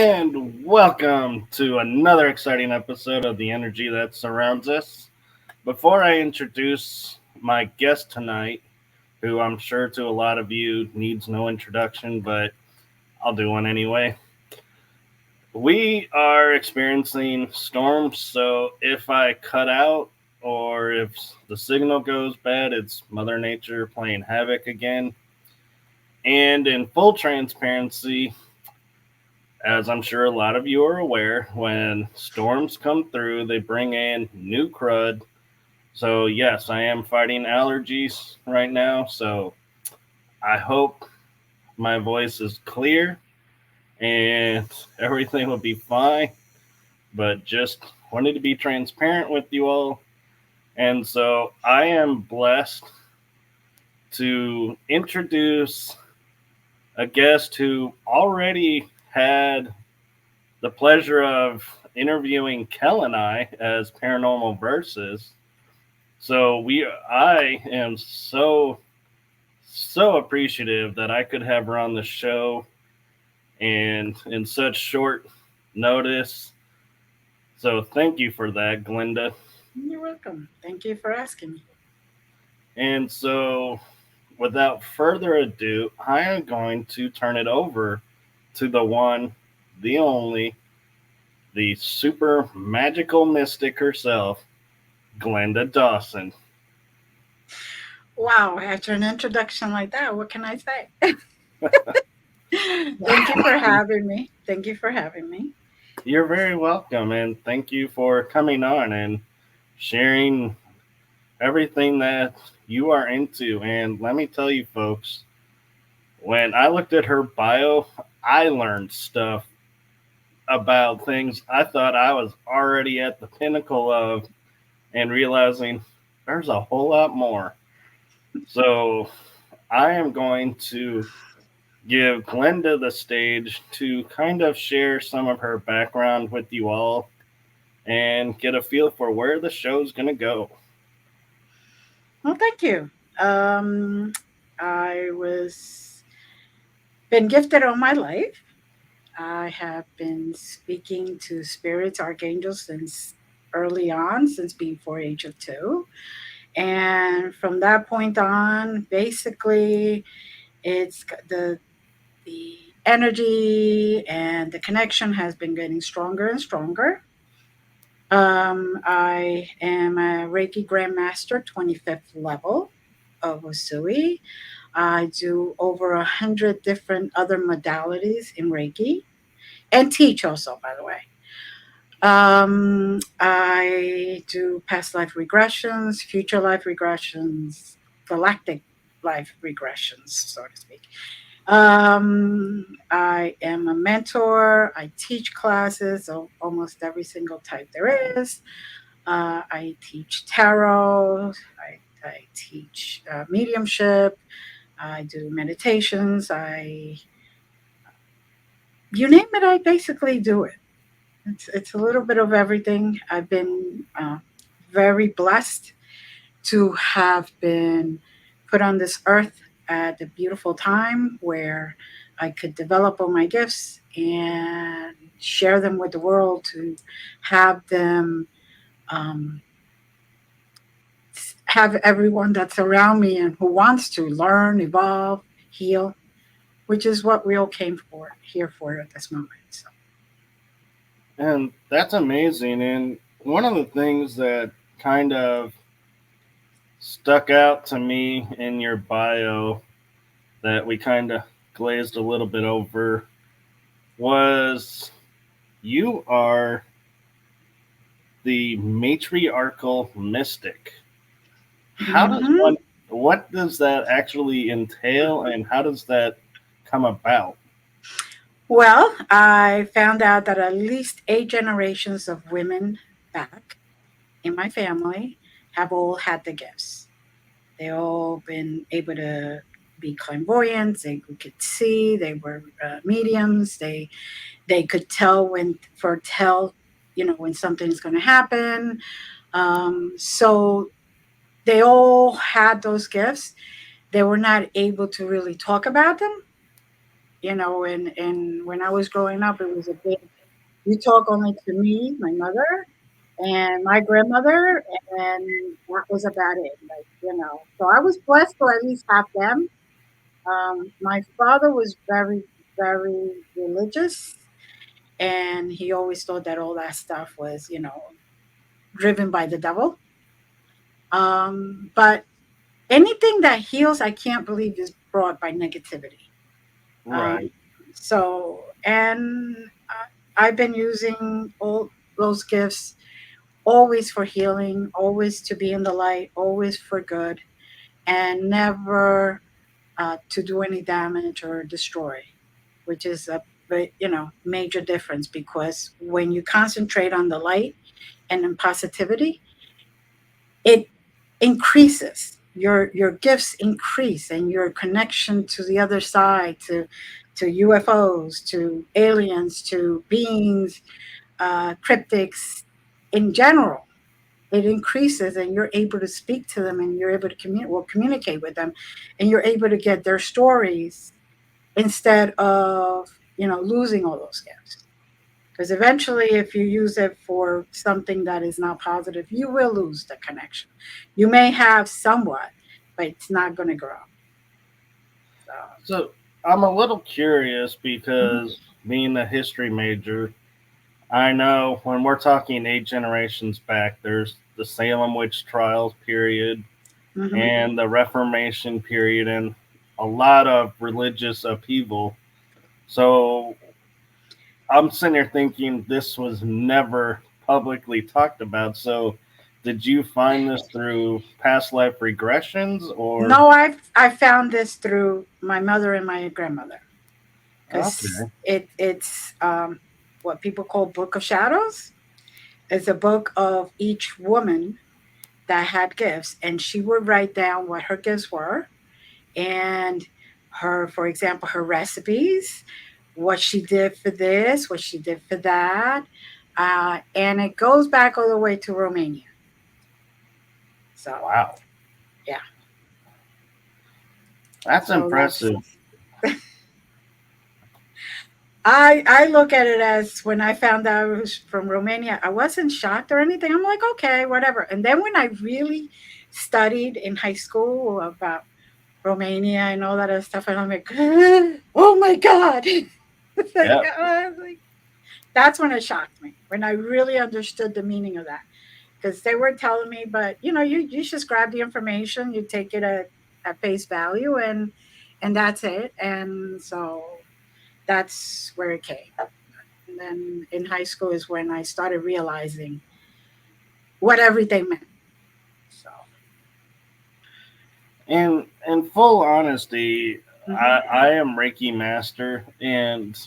And welcome to another exciting episode of The Energy That Surrounds Us. Before I introduce my guest tonight, who I'm sure to a lot of you needs no introduction, but I'll do one anyway. We are experiencing storms, so if I cut out or if the signal goes bad, it's Mother Nature playing havoc again. And in full transparency, as I'm sure a lot of you are aware, when storms come through, they bring in new crud. So, yes, I am fighting allergies right now. So, I hope my voice is clear and everything will be fine. But just wanted to be transparent with you all. And so, I am blessed to introduce a guest who already had the pleasure of interviewing Kel and I as Paranormal Versus. So I am so appreciative that I could have her on the show and in such short notice. So thank you for that, Glenda. You're welcome. Thank you for asking me. And so without further ado, I am going to turn it over to the one, the only, the super magical mystic herself, Glenda Dawson. Wow, after an introduction like that, what can I say? Thank you for having me. Thank you for having me. You're very welcome, and thank you for coming on and sharing everything that you are into. And let me tell you, folks, when I looked at her bio, I learned stuff about things I thought I was already at the pinnacle of, and realizing there's a whole lot more. So I am going to give Glenda the stage to kind of share some of her background with you all and get a feel for where the show's going to go. Well, thank you. Um, I was been gifted all my life. I have been speaking to spirits, archangels since early on, since before age of 2. And from that point on, basically, it's the energy and the connection has been getting stronger and stronger. I am a Reiki Grandmaster, 25th level of Usui. I do over 100 different other modalities in Reiki and teach also, by the way. I do past life regressions, future life regressions, galactic life regressions, so to speak. I am a mentor. I teach classes of almost every single type there is. I teach tarot. I teach mediumship. I do meditations. You name it, I basically do it. It's a little bit of everything. I've been very blessed to have been put on this earth at a beautiful time where I could develop all my gifts and share them with the world to have them um, have everyone that's around me and who wants to learn, evolve, heal, which is what we all came for here for at this moment. So. And that's amazing. And one of the things that kind of stuck out to me in your bio that we kind of glazed a little bit over was you are the matriarchal mystic. How does Mm-hmm. one, what does that actually entail and how does that come about? Well, I found out that at least 8 generations of women back in my family have all had the gifts. They all been able to be clairvoyants. They could see. They were mediums. They could tell when foretell, when something's going to happen. So they all had those gifts. They were not able to really talk about them and when I was growing up, it was a big, you talk only to me, my mother, and my grandmother, and that was about it. So I was blessed to at least have them. My father was very, very religious, and he always thought that all that stuff was, driven by the devil. But anything that heals, I can't believe is brought by negativity. Um, Right. and I've been using all those gifts always for healing, always to be in the light, always for good, and never to do any damage or destroy, which is a major difference, because when you concentrate on the light and in positivity, it increases, your gifts increase, and your connection to the other side, to UFOs, to aliens, to beings, cryptics in general, it increases, and you're able to speak to them, and you're able to communicate with them, and you're able to get their stories instead of losing all those gifts. Because eventually, if you use it for something that is not positive, you will lose the connection. You may have somewhat, but it's not going to grow. So, So I'm a little curious mhm, because being a history major, I know when we're talking 8 generations back, there's the Salem witch trials period mhm. and the Reformation period and a lot of religious upheaval. So I'm sitting here thinking this was never publicly talked about. So did you find this through past life regressions or No, I found this through my mother and my grandmother, because okay. it's what people call Book of Shadows. It's a book of each woman that had gifts, and she would write down what her gifts were, and for example, her recipes, what she did for this, what she did for that, and it goes back all the way to Romania. So Wow. yeah, That's so that's impressive. I look at it as, when I found out it was from Romania, I wasn't shocked or anything. I'm like, okay, whatever. And then when I really studied in high school about Romania and all that other stuff, and I'm like, oh my god. It's like, Yeah. that's when it shocked me, when I really understood the meaning of that. Because they were telling me, but you just grab the information, you take it at face value, and that's it. And so that's where it came. And then in high school is when I started realizing what everything meant. So In full honesty, mhm. I am Reiki master, and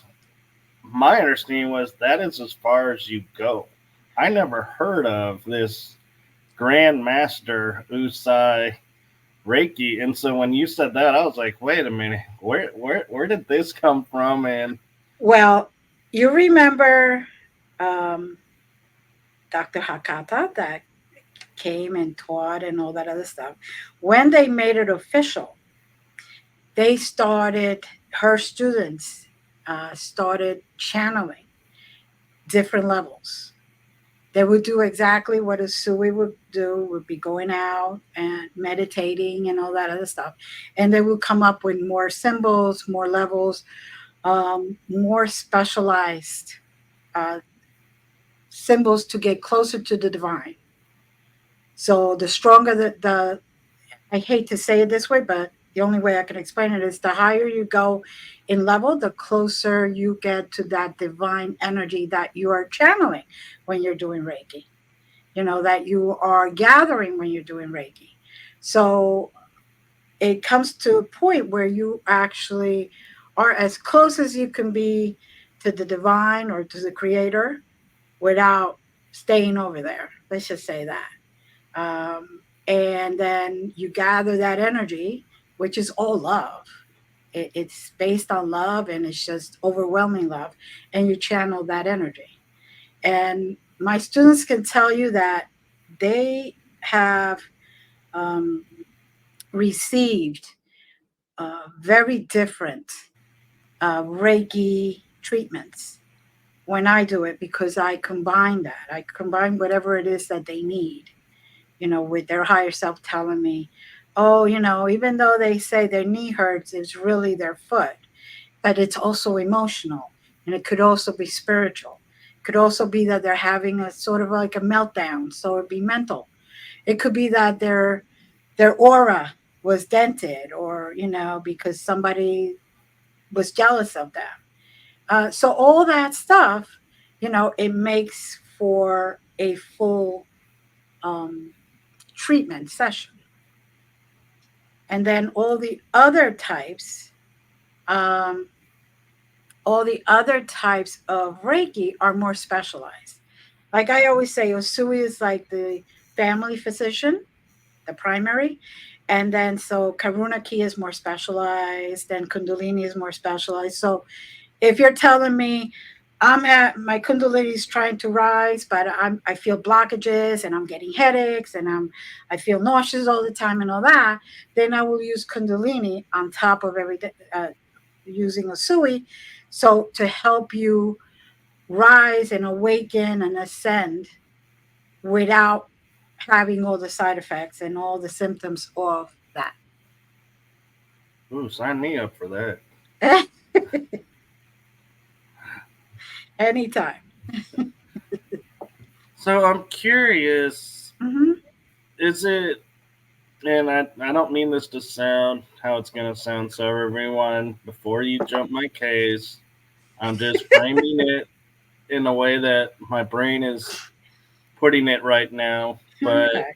my understanding was that is as far as you go. I never heard of this Grand Master Usai Reiki, and so when you said that, I was like, wait a minute, where did this come from? And Well, you remember um, Dr. Hakata that came and taught and all that other stuff. When they made it official, they started, her students started channeling different levels. They would do exactly what a Sui would do, would be going out and meditating and all that other stuff. And they would come up with more symbols, more levels, more specialized uh, symbols to get closer to the divine. So the stronger the I hate to say it this way, but the only way I can explain it is, the higher you go in level, the closer you get to that divine energy that you are channeling when you're doing Reiki, that you are gathering when you're doing Reiki. So it comes to a point where you actually are as close as you can be to the divine or to the creator without staying over there. Let's just say that. um, and then you gather that energy, which is all love. It's based on love, and it's just overwhelming love, and you channel that energy. And my students can tell you that they have received very different Reiki treatments when I do it, because I combine that. I combine whatever it is that they need, with their higher self telling me, oh, even though they say their knee hurts, it's really their foot, but it's also emotional, and it could also be spiritual. It could also be that they're having a sort of like a meltdown, so it'd be mental. It could be that their aura was dented, or because somebody was jealous of them. So all that stuff, it makes for a full um, treatment session. And then um, all the other types of Reiki are more specialized. Like I always say, Usui is like the family physician, the primary. And then so Karuna Ki is more specialized, and Kundalini is more specialized. So if you're telling me my Kundalini is trying to rise, but I feel blockages and I'm getting headaches and I feel nauseous all the time and all that, then I will use Kundalini on top of everything, using a Sui, so to help you rise and awaken and ascend without having all the side effects and all the symptoms of Ooh, sign me up for that. that. Anytime. So I'm curious, Hmm. is it, and I don't mean this to sound how it's going to sound, so everyone, before you jump my case, I'm just framing it in a way that my brain is putting it right now. But Okay.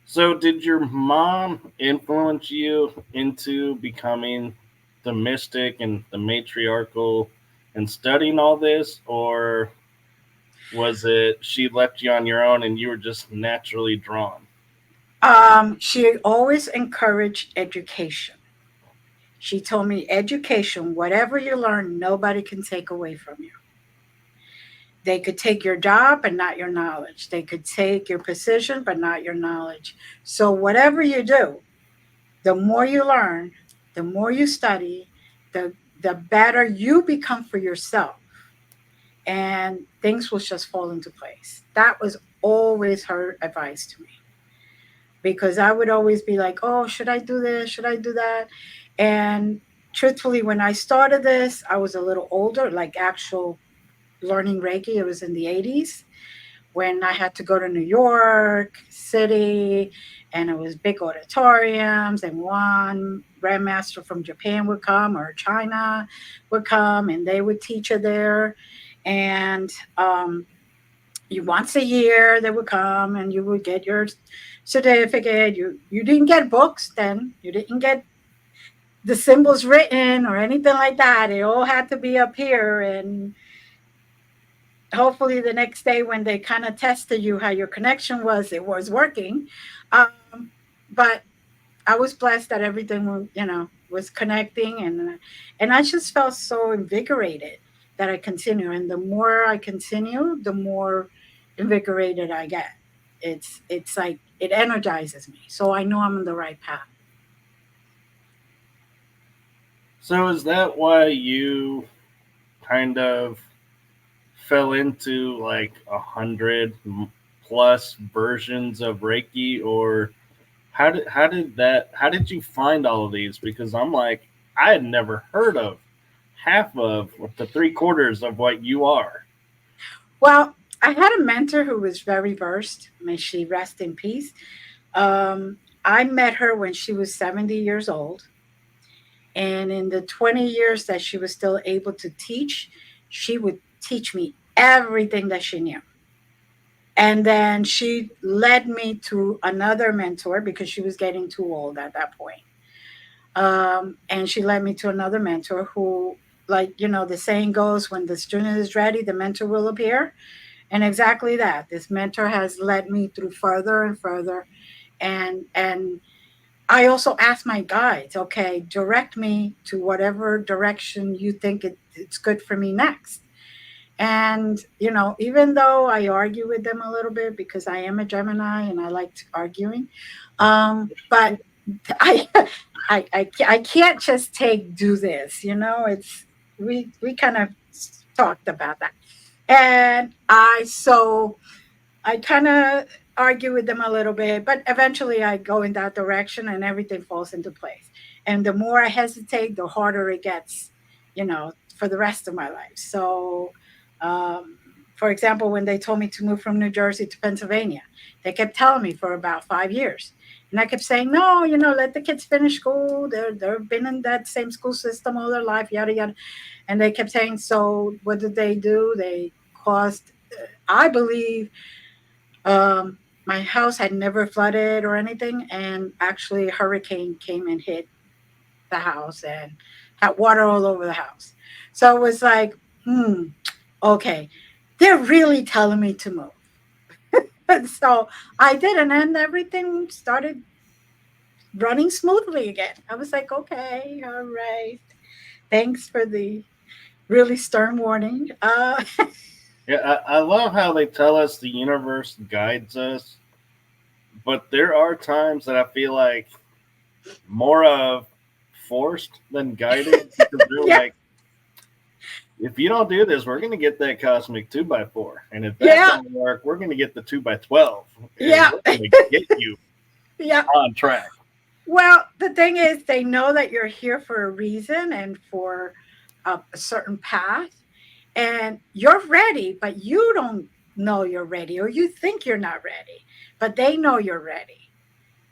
so, did your mom influence you into becoming the mystic and the matriarchal and studying all this, or was it she left you on your own and you were just naturally drawn? She always encouraged education. She told me, education, whatever you learn, nobody can take away from you. They could take your job, but not your knowledge. They could take your position, but not your knowledge. So, whatever you do, the more you learn, the more you study, the, the better you become for yourself. And things will just fall into place. That was always her advice to me, because I would always be like, oh, should I do this? Should I do that? And truthfully, when I started this, I was a little older, like actual learning Reiki. It was in the 80s when I had to go to New York City, and it was big auditoriums, and one grandmaster from Japan would come, or China would come, and they would teach it there. And you once a year they would come and you would get your certificate. You didn't get books then. You didn't get the symbols written or anything like that. It all had to be up here, and hopefully the next day when they kind of tested you how your connection was, it was working. Um, but I was blessed that everything was connecting, and I just felt so invigorated that I continue. And the more I continue, the more invigorated I get. It's like it energizes me, so I know I'm on the right path. So, is that why you kind of fell into like 100 plus versions of Reiki, or how did you find all of these? Because I'm like, I had never heard of half of the 3 quarters of what you are. Well, I had a mentor who was very versed. May she rest in peace. I met her when she was 70 years old. And in the 20 years that she was still able to teach, she would teach me everything that she knew. And then she led me to another mentor because she was getting too old at that point. And she led me to another mentor who, like, the saying goes, when the student is ready, the mentor will appear. And exactly that. This mentor has led me through further and further. And I also ask my guides, okay, direct me to whatever direction you think it's good for me next. And, even though I argue with them a little bit because I am a Gemini and I like arguing, but I, I can't just do this, it's, we kind of talked about that. And I kind of argue with them a little bit, but eventually I go in that direction and everything falls into place. And the more I hesitate, the harder it gets, for the rest of my life. So, um, for example, when they told me to move from New Jersey to Pennsylvania, they kept telling me for about 5 years. And I kept saying, no, let the kids finish school. They've been in that same school system all their life, yada, yada. And they kept saying, so what did they do? They caused, I believe, my house had never flooded or anything, and actually, a hurricane came and hit the house and had water all over the house. So it was like, okay, they're really telling me to move. And so I did, and then everything started running smoothly again. I was like, okay, all right. Thanks for the really stern warning. Yeah, I love how they tell us the universe guides us, but there are times that I feel like more of forced than guided because they're Yeah, like, if you don't do this, we're going to get that cosmic 2x4. And if that yeah, don't work, we're going to get the 2x12 and yeah, we're going to get you yeah. on track. Well, the thing is, they know that you're here for a reason and for a certain path, and you're ready, but you don't know you're ready, or you think you're not ready, but they know you're ready.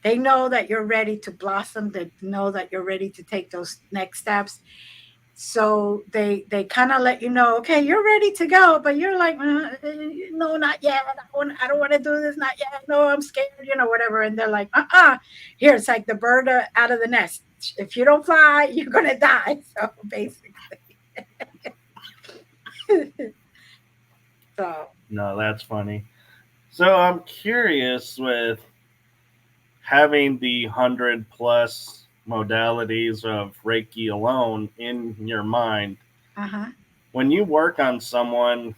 They know that you're ready to blossom. They know that you're ready to take those next steps. So they kind of let you know, okay, you're ready to go, but you're like, no, not yet. I don't want to do this, not yet. No, I'm scared, whatever. And they're like, here, it's like the bird out of the nest. If you don't fly, you're gonna die. So basically, so No, that's funny. So I'm curious with having the 100 plus modalities of Reiki alone in your mind. uh-huh. When you work on someone,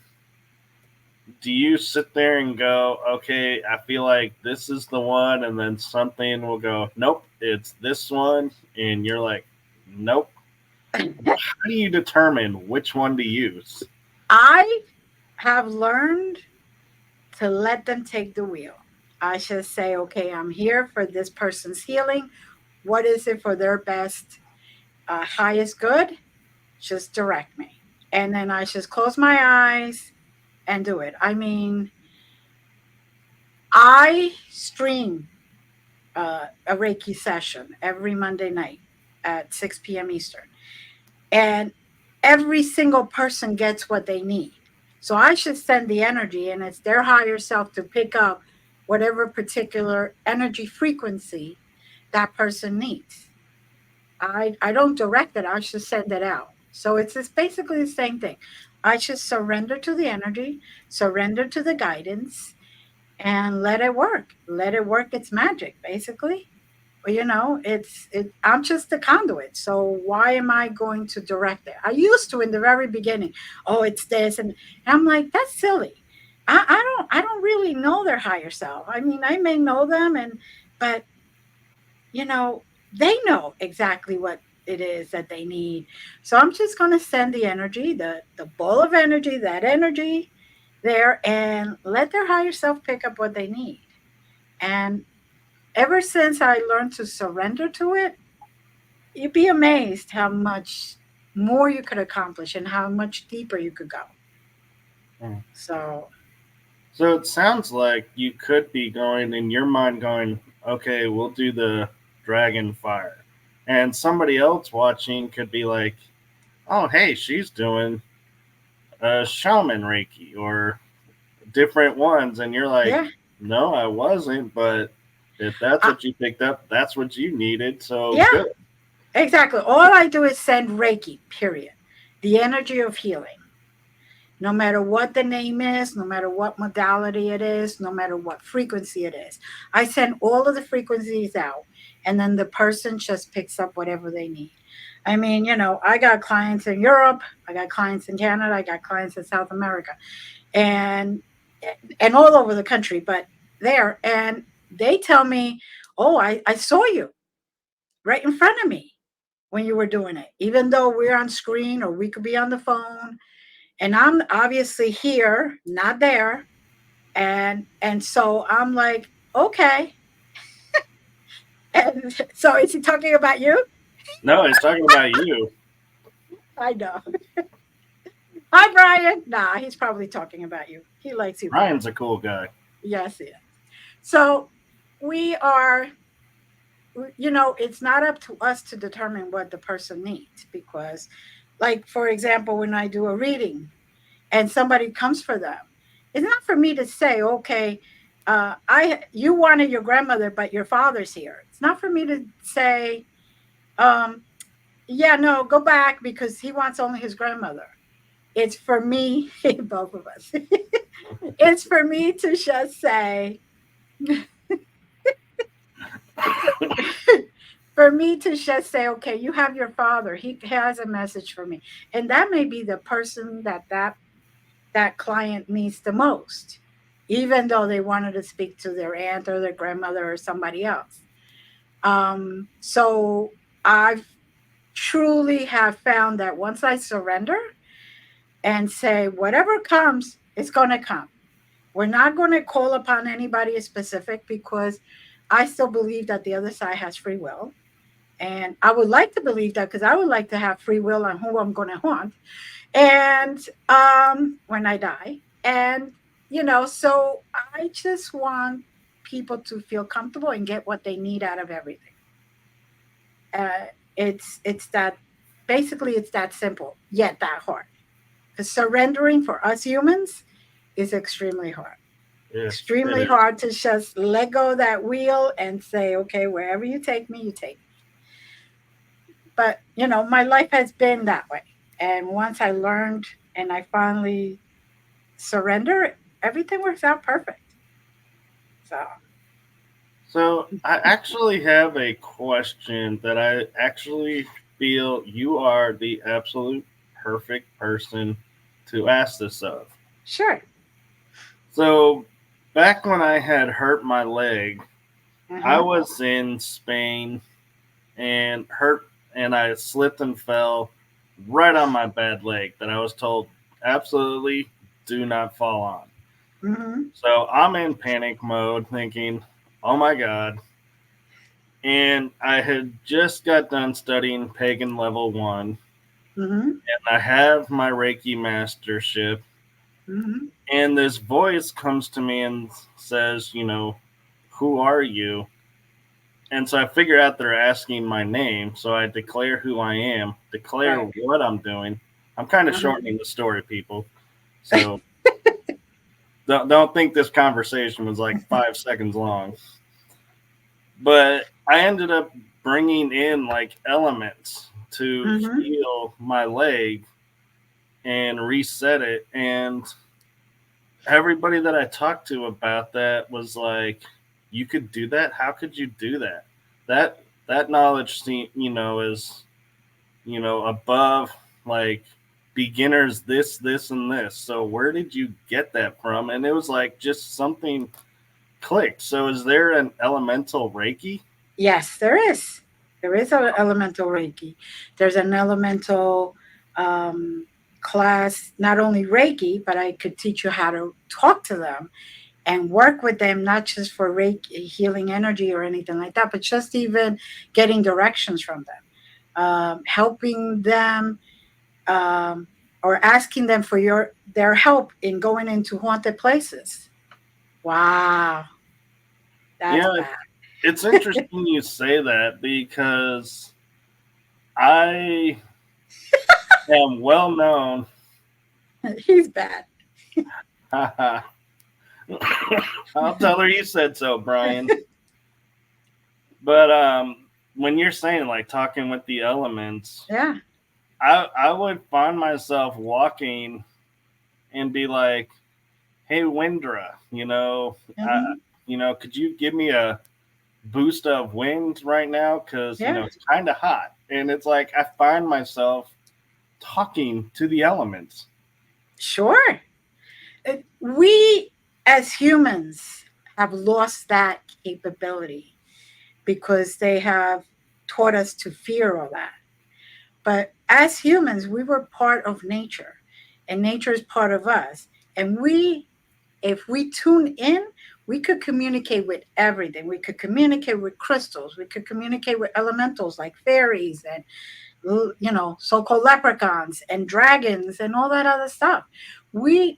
do you sit there and go, okay, I feel like this is the one, and then something will go, nope, it's this one, and you're like, nope. How do you determine which one to use? I have learned to let them take the wheel. I should say, okay, I'm here for this person's healing. What is it for their best, highest good? Just direct me. And then I just close my eyes and do it. I mean, I stream a Reiki session every Monday night at 6 p.m. Eastern. And every single person gets what they need. So I should send the energy, and it's their higher self to pick up whatever particular energy frequency that person needs. I don't direct it, I should send it out. So it's just basically the same thing. I should surrender to the energy, surrender to the guidance, and let it work. Let it work its magic, basically. Well, I'm just the conduit. So why am I going to direct it? I used to in the very beginning. Oh, it's this, and I'm like, that's silly. I don't really know their higher self. I mean, I may know them, but you know, they know exactly what it is that they need. So I'm just going to send the energy, the ball of energy, that energy there, and let their higher self pick up what they need. And ever since I learned to surrender to it, you'd be amazed how much more you could accomplish and how much deeper you could go. Hmm. So, So it sounds like you could be going in your mind, going, okay, we'll do the dragon fire. And somebody else watching could be like, oh, hey, she's doing a shaman Reiki or different ones. And you're like, yeah, no, I wasn't. But if that's I, what you picked up, that's what you needed. So yeah, good. exactly. All I do is send Reiki, period. The energy of healing. No matter what the name is, no matter what modality it is, no matter what frequency it is. I send all of the frequencies out, and then the person just picks up whatever they need. I mean, I got clients in Europe, I got clients in Canada, I got clients in South America, and all over the country, but there, and they tell me, oh, I saw you. right in front of me when you were doing it, even though we're on screen or we could be on the phone. And I'm obviously here, not there. And so I'm like, okay. And so is he talking about you? No, he's talking about you. I know. Hi, Brian. Nah, he's probably talking about you. He likes you, Brian. Ryan's a cool guy. Yes, yes. So we are, it's not up to us to determine what the person needs because, like, for example, when I do a reading and somebody comes for them, it's not for me to say, okay, you wanted your grandmother, but your father's here. It's not for me to say, um, yeah, no, go back because he wants only his grandmother. It's for me, both of us. It's for me to just say, for me to just say, okay, you have your father. He has a message for me, and that may be the person that client needs the most, even though they wanted to speak to their aunt or their grandmother or somebody else. So I've truly have found that once I surrender and say whatever comes, it's going to come. We're not going to call upon anybody specific because I still believe that the other side has free will. And I would like to believe that because I would like to have free will on who I'm going to haunt. And when I die. And, so I just want people to feel comfortable and get what they need out of everything. It's that basically it's that simple, yet that hard. Because surrendering for us humans is extremely hard. Yes, it Extremely is. hard to just let go of that wheel and say, okay, wherever you take me, you take me. But, my life has been that way. And once I learned and I finally surrender, everything works out perfect. So, So I actually have a question that I actually feel you are the absolute perfect person to ask this of. sure. So back when I had hurt my leg, I Uh-huh. was in Spain and hurt and I slipped and fell right on my bad leg that I was told absolutely do not fall on. Mm-hmm. So I'm in panic mode thinking, "Oh my god." And I had just got done studying pagan level 1 Mm-hmm. and I have my Reiki mastership Mm-hmm. and this voice comes to me and says, "Who are you?" And so I figure out they're asking my name. So I declare who I am, declare Right. what I'm doing. I'm kind of Uh-huh. shortening the story, people. So don't think this conversation was like 5 seconds long. But I ended up bringing in like elements to Mm-hmm. heal my leg and reset it. And everybody that I talked to about that was like, "You could do that? How could you do that?" That knowledge, is above like beginners this and this. So where did you get that from? And it was like just something clicked. So is there an elemental Reiki? Yes, there is. There is an elemental Reiki. There's an elemental um, class, not only Reiki, but I could teach you how to talk to them and work with them, not just for Reiki healing energy or anything like that, but just even getting directions from them, helping them, um, or asking them for their help in going into haunted places. Wow, that's Yeah, bad. it's interesting you say that because I am well known. He's bad. I'll tell her you said so, Brian. But when you're saying like talking with the elements, Yeah. I would find myself walking and be like, "Hey, Windra, Hmm. could you give me a boost of wind right now? Because Yeah. it's kind of hot." And it's like I find myself talking to the elements. Sure. We as humans have lost that capability because they have taught us to fear all that. But as humans, we were part of nature, and nature is part of us. And if we tune in, we could communicate with everything. We could communicate with crystals. We could communicate with elementals like fairies and so-called leprechauns and dragons and all that other stuff. The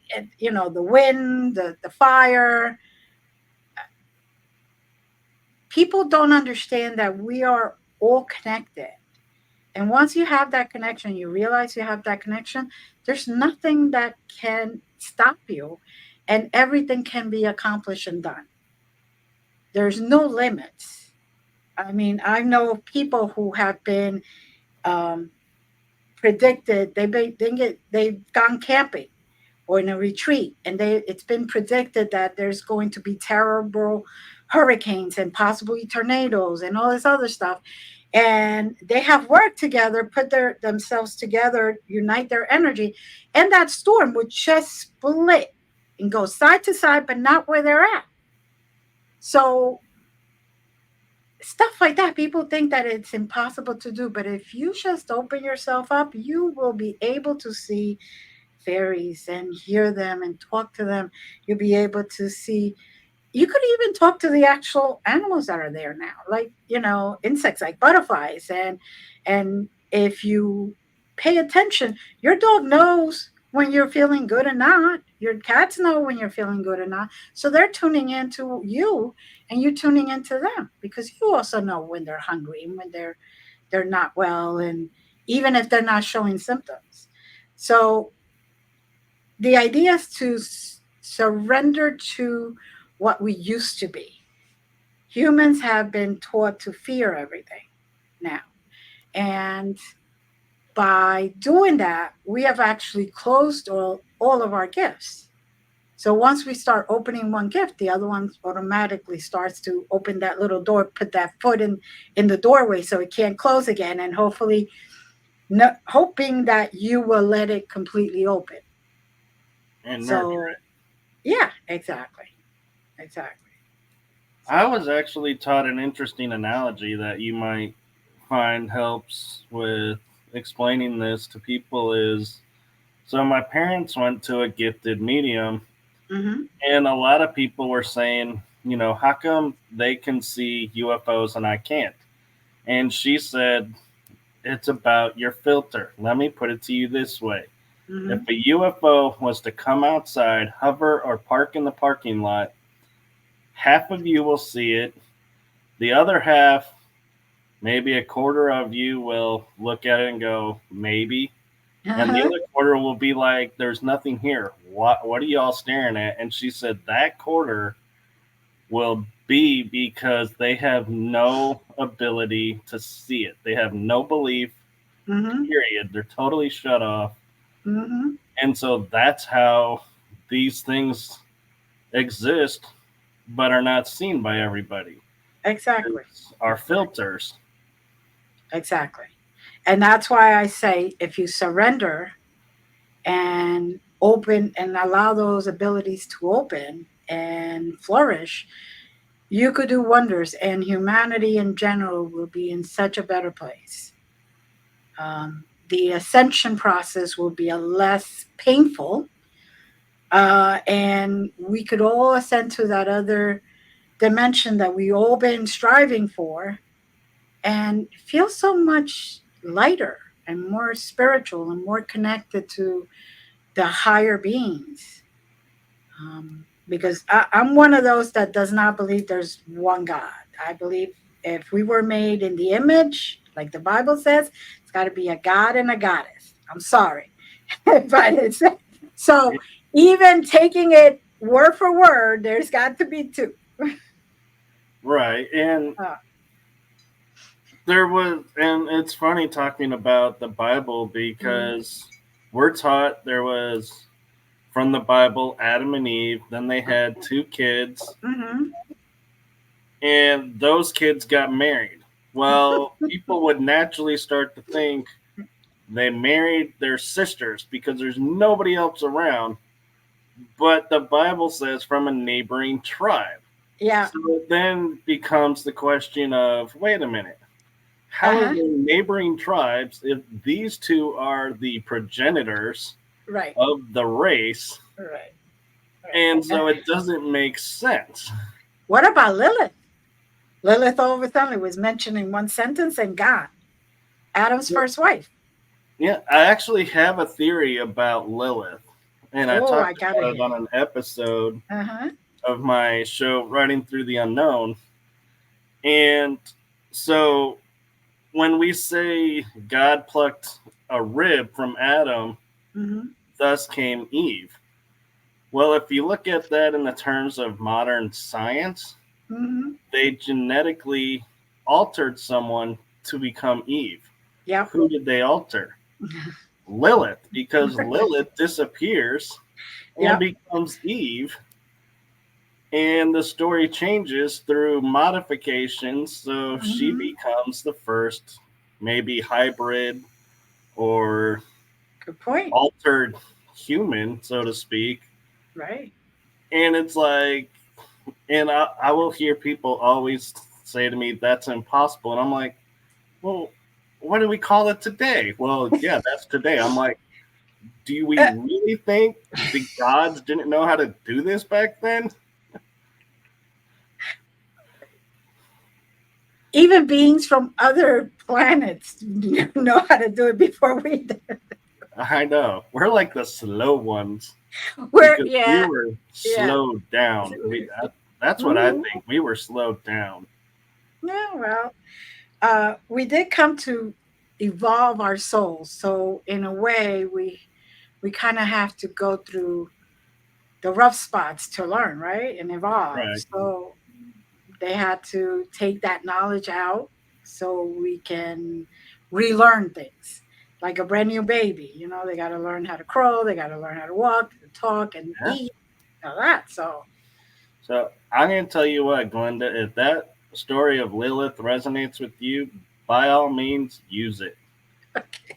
wind, the fire. People don't understand that we are all connected. And once you have that connection, you realize you have that connection, there's nothing that can stop you, and everything can be accomplished and done. There's no limits. I mean, I know people who have been um, predicted they've gone camping or in a retreat, and it's been predicted that there's going to be terrible hurricanes and possibly tornadoes and all this other stuff, and they have worked together, put themselves together, unite their energy, and that storm would just split and go side to side, but not where they're at. So stuff like that, people think that it's impossible to do, but if you just open yourself up, you will be able to see fairies and hear them and talk to them. You'll be able to see, you could even talk to the actual animals that are there now, like insects like butterflies. And if you pay attention, your dog knows when you're feeling good or not. Your cats know when you're feeling good or not. So they're tuning into you, and you tuning into them, because you also know when they're hungry and when they're not well, and even if they're not showing symptoms. So the idea is to surrender to what we used to be. Humans have been taught to fear everything now. And by doing that, we have actually closed all of our gifts. So once we start opening one gift, the other one automatically starts to open that little door, put that foot in the doorway so it can't close again, and hopefully, hoping that you will let it completely open. And nurture So it. yeah, exactly. Exactly. I So, was actually taught an interesting analogy that you might find helps with explaining this to people is, so my parents went to a gifted medium, mm-hmm, and a lot of people were saying, how come they can see UFOs and I can't? And she said, it's about your filter. Let me put it to you this way. If mm-hmm, a UFO was to come outside, hover, or park in the parking lot, half of you will see it. The other half, maybe a quarter of you, will look at it and go, maybe. And the uh-huh, other quarter will be like, there's nothing here. What are y'all staring at? And she said that quarter will be because they have no ability to see it. They have no belief, mm-hmm, period. They're totally shut off. mm-hmm. And so that's how these things exist but are not seen by everybody. Exactly. It's our Exactly. filters. Exactly. And that's why I say, if you surrender and open and allow those abilities to open and flourish, you could do wonders, and humanity in general will be in such a better place. The ascension process will be a less painful, and we could all ascend to that other dimension that we all been striving for, and feel so much lighter and more spiritual and more connected to the higher beings. Because I'm one of those that does not believe there's one God. I believe if we were made in the image, like the Bible says, it's got to be a God and a goddess. I'm sorry, but it's so. Even taking it word for word, there's got to be two. Right. And Uh, and it's funny talking about the Bible mm, because we're taught there was, from the Bible, Adam and Eve, then they had two kids, mm-hmm. and those kids got married. Well, people would naturally start to think they married their sisters because there's nobody else around, but the Bible says from a neighboring tribe. Yeah. So it then becomes the question of, wait a minute, Uh-huh. However, neighboring tribes, if these two are the progenitors Right. of the race, Right. Right. and so it doesn't make sense. What about Lilith? Lilith all of a sudden was mentioned in one sentence and gone. Adam's first wife. Yeah, I actually have a theory about Lilith, and I Oh, I talked gotta about it hear. on an episode Uh-huh. of my show, Writing Through the Unknown. And so when we say God plucked a rib from Adam, Mm-hmm. thus came Eve. Well, if you look at that in the terms of modern science, Mm-hmm. they genetically altered someone to become Eve. Yep. Who did they alter? Lilith, because Lilith disappears and Yep. becomes Eve, and the story changes through modifications, so she Mm-hmm. becomes the first, maybe hybrid or Good point. altered human, so to speak. Right. And it's like, and I will hear people always say to me, that's impossible. And I'm like, well, what do we call it today? Well, yeah, that's today. I'm like, do we Uh, really think the gods didn't know how to do this back then? Even beings from other planets know how to do it before we did. I know. We're like the slow ones We're because we yeah, were yeah. slowed down. That's what I Mhm. think. We were slowed down. Yeah, well, we did come to evolve our souls. So in a way, we kind of have to go through the rough spots to learn, right, and evolve. Right. So they had to take that knowledge out so we can relearn things. Like a brand new baby, they got to learn how to crawl, they got to learn how to walk, talk, and Yeah. eat, all that. So, So I'm going to tell you what, Glenda, if that story of Lilith resonates with you, by all means, use it.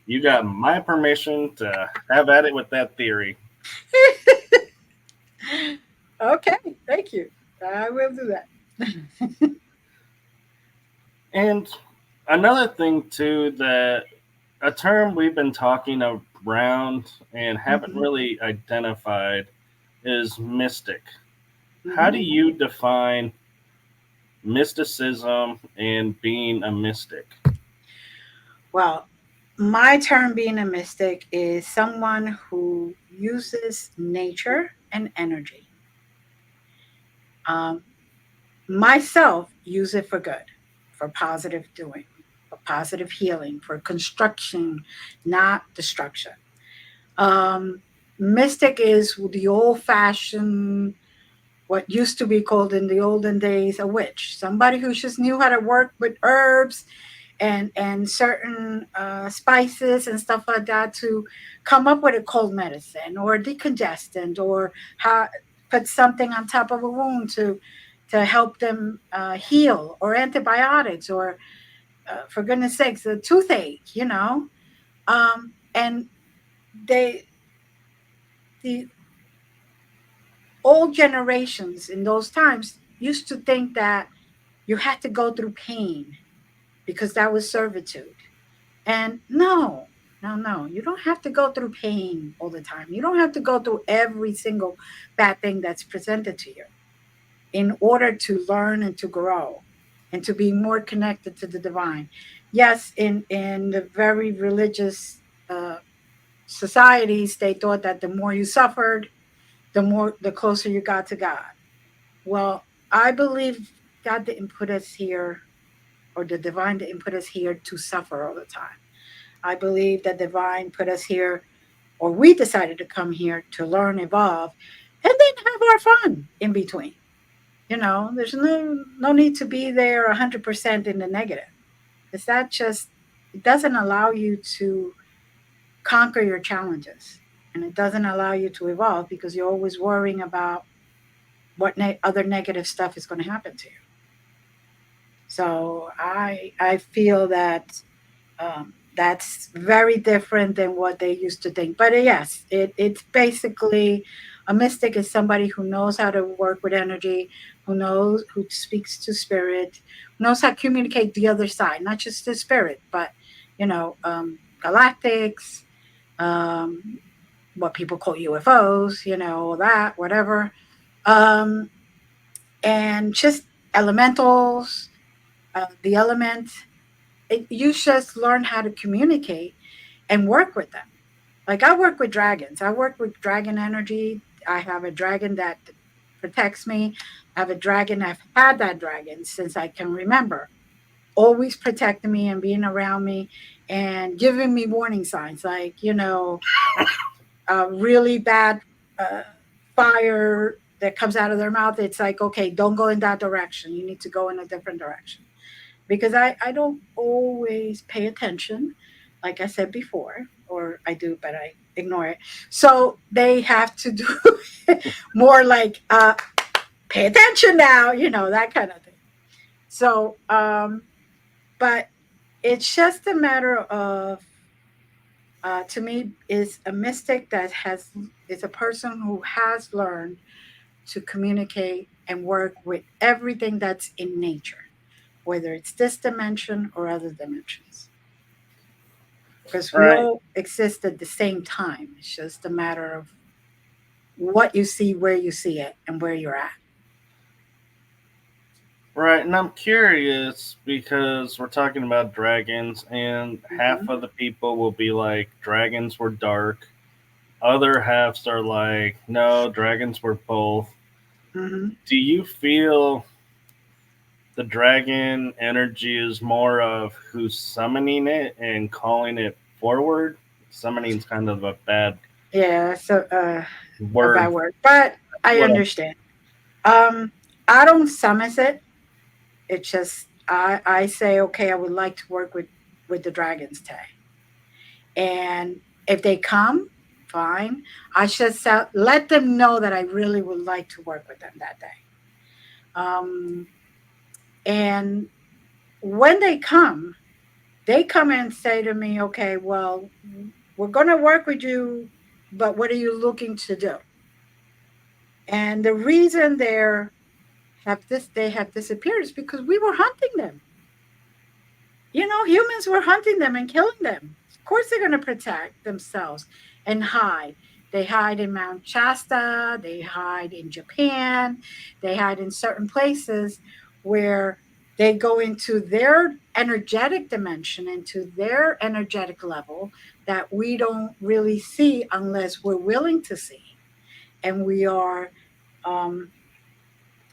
You got my permission to have at it with that theory. okay, thank you. I will do that. And another thing, too, that a term we've been talking around and haven't Mhm, really identified is mystic. How do mhm. you define mysticism and being a mystic? Well, my term being a mystic is someone who uses nature and energy. Um, myself use it for good, for positive doing, for positive healing, for construction, not destruction. Um, mystic is the old fashioned, what used to be called in the olden days a witch, somebody who just knew how to work with herbs and certain spices and stuff like that to come up with a cold medicine or decongestant or how, put something on top of a wound to help them heal, or antibiotics, or for goodness sakes, a toothache. And they the old generations in those times used to think that you had to go through pain because that was servitude. And no, no, no, you don't have to go through pain all the time. You don't have to go through every single bad thing that's presented to you in order to learn and to grow and to be more connected to the divine. Yes, in the very religious uh, societies, they thought that the more you suffered, the closer you got to God. Well, I believe God didn't put us here, or the divine didn't put us here to suffer all the time. I believe that divine put us here, or we decided to come here to learn, evolve, and then have our fun in between. There's no need to be there 100% in the negative, because that just, it doesn't allow you to conquer your challenges, and it doesn't allow you to evolve because you're always worrying about what other negative stuff is going to happen to you. So I feel that that's very different than what they used to think. But yes, it's basically A mystic is somebody who knows how to work with energy, who speaks to spirit, who knows how to communicate the other side, not just the spirit, but galactics, um, what people call UFOs, all that, whatever, um, and just elementals, the element. You just learn how to communicate and work with them. Like I work with dragons. I work with dragon energy. I have a dragon that protects me. I have a dragon. I've had that dragon since I can remember, always protecting me and being around me and giving me warning signs, like a really bad uh, fire that comes out of their mouth. It's like, okay, don't go in that direction. You need to go in a different direction, because I don't always pay attention, like I said before, or I do, but I ignore it. So they have to do more like, pay attention now, that kind of thing. So, but it's just a matter of, to me, is a mystic that is a person who has learned to communicate and work with everything that's in nature, whether it's this dimension or other dimensions, because we Right. all exist at the same time. It's just a matter of what you see, where you see it, and where you're at. Right, and I'm curious because we're talking about dragons, and half Hmm. of the people will be like, dragons were dark. Other halves are like, no, dragons were both. Hmm. Do you feel the dragon energy is more of who's summoning it and calling it forward? Summoning's kind of a bad Yeah, so a bad word. word, but I What? understand. Um, I don't summon it. It's just I say, okay, I would like to work with the dragons today, and if they come, fine. I should let them know that I really would like to work with them that day. And when they come and say to me, okay, well, we're going to work with you, but what are you looking to do? And the reason they have disappeared is because we were hunting them. Humans were hunting them and killing them. Of course, they're going to protect themselves and hide. They hide in Mount Shasta, they hide in Japan, they hide in certain places where they go into their energetic dimension, into their energetic level that we don't really see unless we're willing to see. And we are um,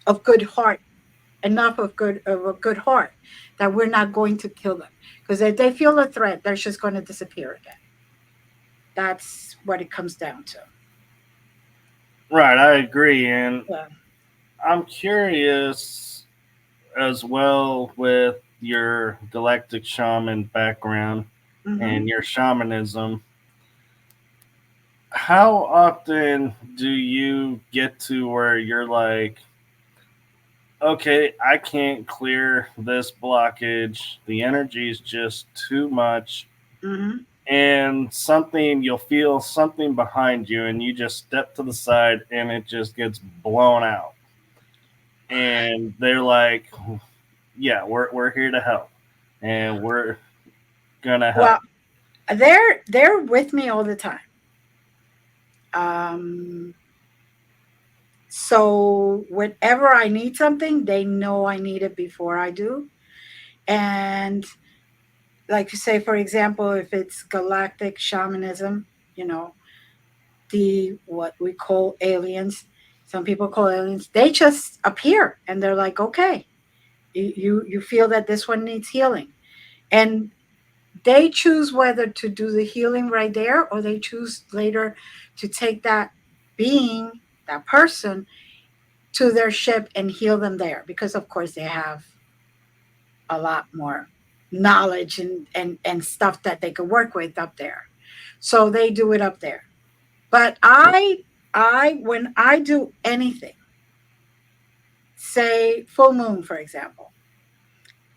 of good heart, enough of a good heart that we're not going to kill them, because if they feel a threat, they're just going to disappear again. That's what it comes down to. Right, I agree. And Yeah. I'm curious as well with your galactic shaman background Hmm. and your shamanism. How often do you get to where you're like, okay, I can't clear this blockage. The energy is just too much. Hmm. And you'll feel something behind you, and you just step to the side, and it just gets blown out. And they're like, yeah, we're here to help, and we're gonna Well, help. they're with me all the time. Um, so whenever I need something, they know I need it before I do. And like you say, for example, if it's galactic shamanism, you know, the what we call aliens, some people call aliens, they just appear and they're like, okay, you feel that this one needs healing, and they choose whether to do the healing right there, or they choose later to take that being, that person, to their ship and heal them there, because of course they have a lot more knowledge and stuff that they could work with up there, so they do it up there. But I when I do anything, say full moon for example,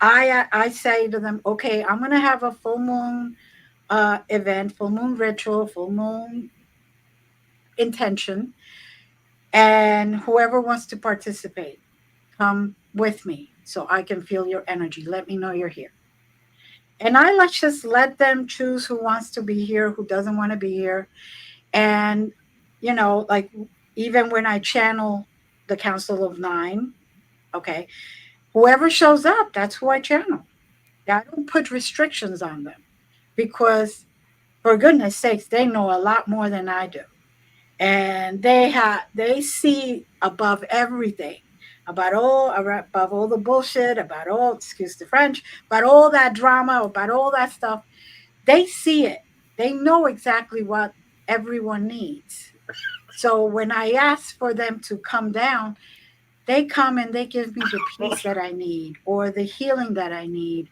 I say to them, okay, I'm gonna have a full moon event, full moon ritual, full moon intention. And whoever wants to participate, come with me so I can feel your energy. Let me know you're here. And I like just let them choose who wants to be here, who doesn't want to be here. And, like even when I channel the Council of Nine, okay, whoever shows up, that's who I channel. I don't put restrictions on them because, for goodness sakes, they know a lot more than I do. And they see above everything, above all the bullshit, about all, excuse the French, about all that drama, about all that stuff. They see it. They know exactly what everyone needs. So when I ask for them to come down, they come and they give me the peace that I need, or the healing that I need,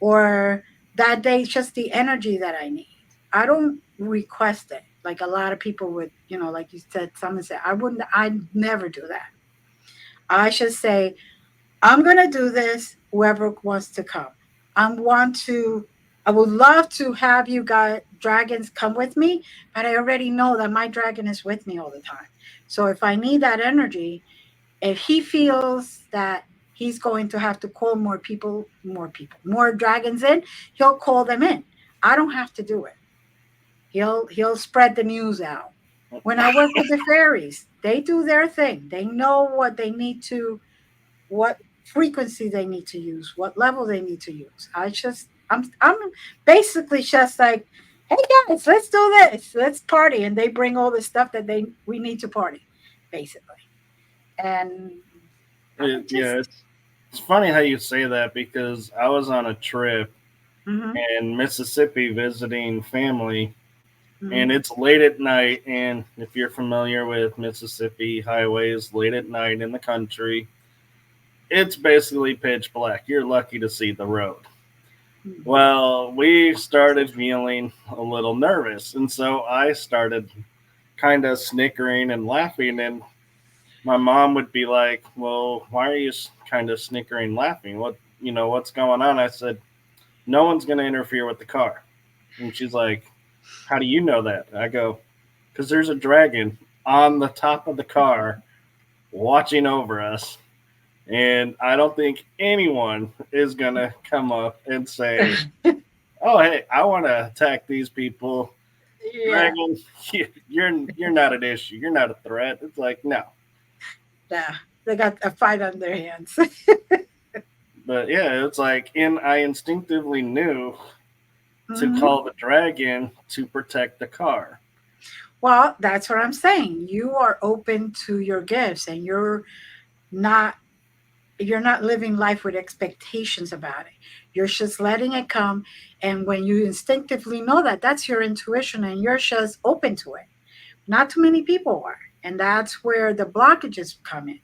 or that day just the energy that I need. I don't request it like a lot of people would, like you said, someone said, I never do that. I should say, I'm going to do this, whoever wants to come. I would love to have you guys, dragons, come with me, but I already know that my dragon is with me all the time. So if I need that energy, if he feels that he's going to have to call more dragons in, he'll call them in. I don't have to do it. He'll spread the news out. When I work with the fairies, they do their thing. They know what frequency they need to use, what level they need to use. I'm basically just like, hey guys, let's do this, let's party, and they bring all the stuff that they we need to party, basically. And I Yeah, just, it's funny how you say that because I was on a trip mm-hmm, in Mississippi visiting family, and mm-hmm, it's late at night. And if you're familiar with Mississippi highways, late at night in the country, it's basically pitch black. You're lucky to see the road. mm-hmm. Well, we started feeling a little nervous, and so I started kind of snickering and laughing. And my mom would be like, "Well, why are you kind of snickering, laughing? What's going on?" I said, "No one's going to interfere with the car." And she's like, "How do you know that?" I go, "Because there's a dragon on the top of the car watching over us. And I don't think anyone is going to come up and say, 'Oh, hey, I want to attack these people. Yeah, Dragon, you're not an issue. You're not a threat.'" It's like, no. yeah, they got a fight on their hands. But yeah, it's like, and I instinctively knew to Hmm. call the dragon to protect the car. Well, that's what I'm saying. You are open to your gifts, and not you're not living life with expectations about it. You're just letting it come, and when you instinctively know that, that's your intuition, and you're just open to it. Not too many people are, and that's where the blockages come in,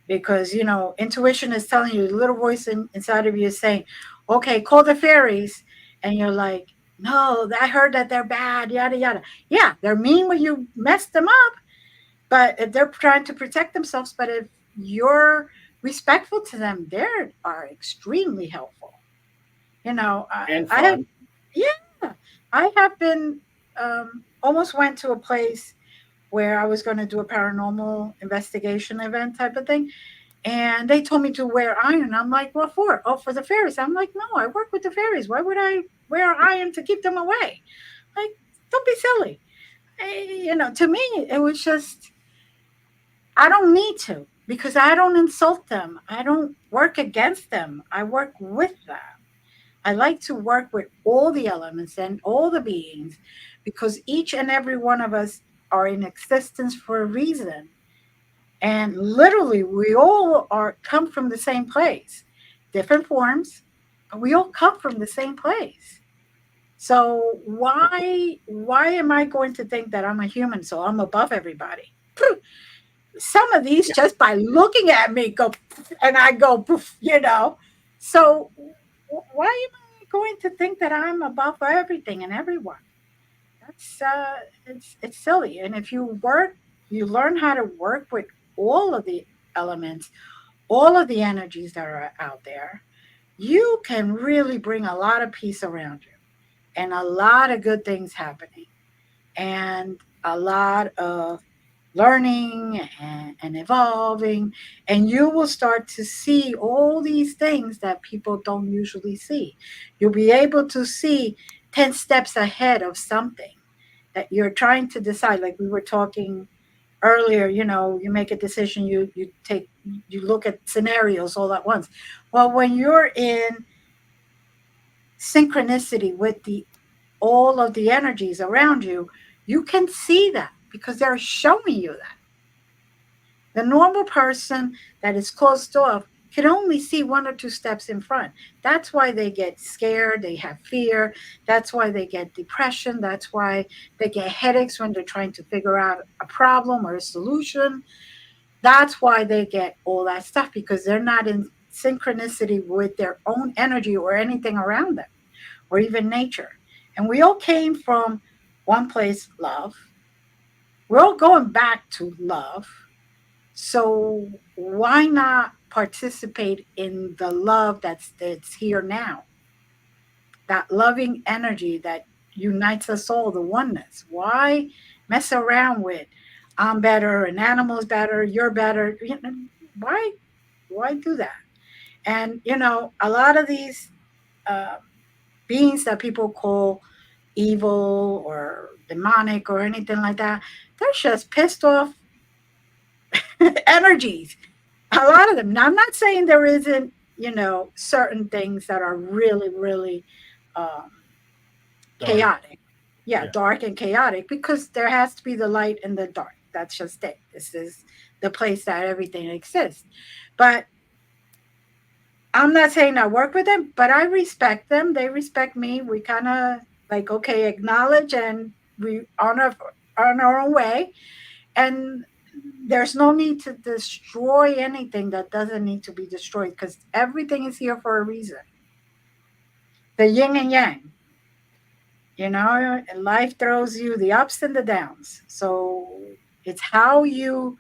because intuition is telling you, the little voice inside of you is saying, okay, call the fairies. And you're like, no, I heard that they're bad, yada yada. Yeah, they're mean when you mess them up, but if they're trying to protect themselves, but if you're respectful to them, they are extremely helpful. And I have, fun. yeah, I have been, almost went to a place where I was going to do a paranormal investigation event type of thing, and they told me to wear iron. I'm like, what for? Oh, for the fairies. I'm like, no, I work with the fairies. Why would I wear iron to keep them away? Like, don't be silly. To me, it was just, I don't need to, because I don't insult them. I don't work against them. I work with them. I like to work with all the elements and all the beings, because each and every one of us are in existence for a reason. And literally, we all are come from the same place, different forms, but we all come from the same place. So why am I going to think that I'm a human, so I'm above everybody? Some of these, Yeah. just by looking at me, go poof, and I go poof. So why am I going to think that I'm above everything and everyone? That's it's silly. And if you learn how to work with all of the elements, all of the energies that are out there, you can really bring a lot of peace around you, and a lot of good things happening, and a lot of learning and evolving, and you will start to see all these things that people don't usually see. You'll be able to see 10 steps ahead of something that you're trying to decide. Like we were talking earlier, you make a decision, you look at scenarios all at once. Well, when you're in synchronicity with the all of the energies around you, you can see that because they're showing you that. The normal person that is closed off can only see one or two steps in front. That's why they get scared, they have fear. That's why they get depression. That's why they get headaches when they're trying to figure out a problem or a solution. That's why they get all that stuff because they're not in synchronicity with their own energy or anything around them or even nature. And we all came from one place, love. We're all going back to love. So why not participate in the love that's here now? That loving energy that unites us all, the oneness. Why mess around with I'm better, an animal's better, you're better? Why do that? And a lot of these uh, beings that people call evil or demonic or anything like that, they're just pissed off energies. A lot of them. Now, I'm not saying there isn't, certain things that are really, really um, Dark. chaotic. Yeah, Yeah. dark and chaotic because there has to be the light and the dark. That's just it. This is the place that everything exists. But I'm not saying I work with them, but I respect them. They respect me. We kind of like, okay, acknowledge and we on our own way. And there's no need to destroy anything that doesn't need to be destroyed because everything is here for a reason. The yin and yang, and life throws you the ups and the downs. So it's how you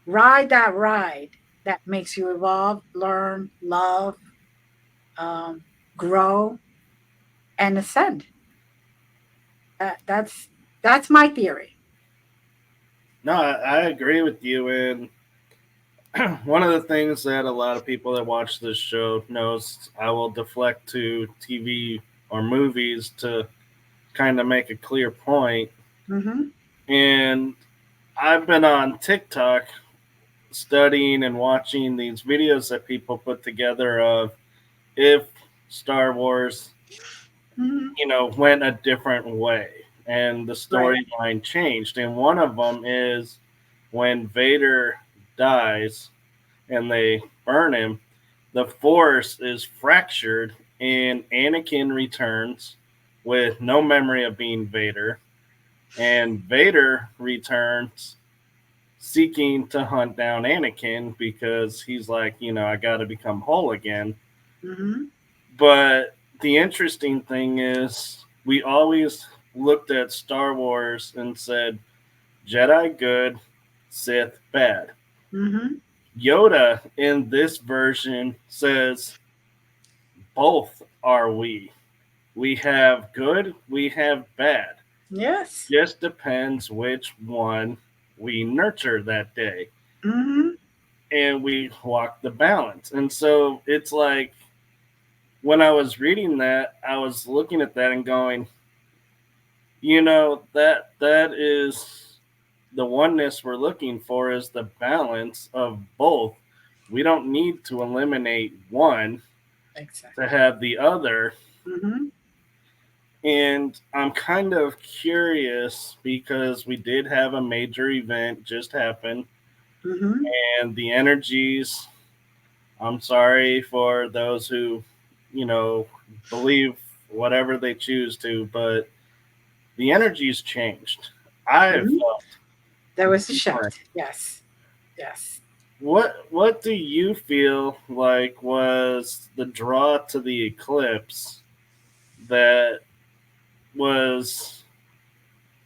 ride that ride that makes you evolve, learn, love, um, grow, and ascend. That's my theory. No, I agree with you. And one of the things that a lot of people that watch this show knows, I will deflect to TV or movies to kind of make a clear point. Mm-hmm. And I've been on TikTok studying and watching these videos that people put together of if Star Wars, Mm-hmm. went a different way and the Right. storyline changed. And one of them is when Vader dies and they burn him, the Force is fractured and Anakin returns with no memory of being Vader. And Vader returns seeking to hunt down Anakin because he's like, I got to become whole again. Mm-hmm. But the interesting thing is, we always looked at Star Wars and said, Jedi good, Sith bad. Mm-hmm. Yoda in this version says, both are we. We have good, we have bad. Yes. Just depends which one we nurture that day. Mm-hmm. And we walk the balance. And so it's like when I was reading that, I was looking at that and going, that is the oneness we're looking for is the balance of both. We don't need to eliminate one to Exactly. have the other. Mm-hmm. And I'm kind of curious because we did have a major event just happen, Mm-hmm. and the energies, I'm sorry for those who, you know, believe whatever they choose to, but the energies changed. I Mm-hmm. felt There was a different. shift. Yes. Yes. What do you feel like was the draw to the eclipse that was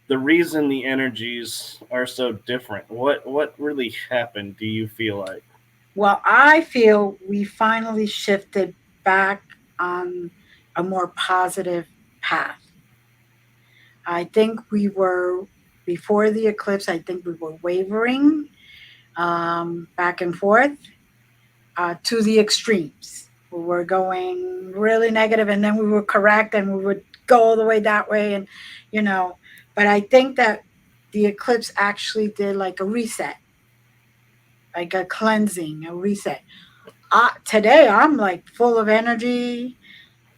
the reason the energies are so different? What really happened, do you feel like? Well, I feel we finally shifted back on a more positive path. I think we were. before the eclipse, I think we were wavering back and forth to the extremes. We were going really negative, and then we would correct, and we would go all the way that way, and you know. But I think that the eclipse actually did like a reset, like a cleansing, a reset. Today, I'm like full of energy.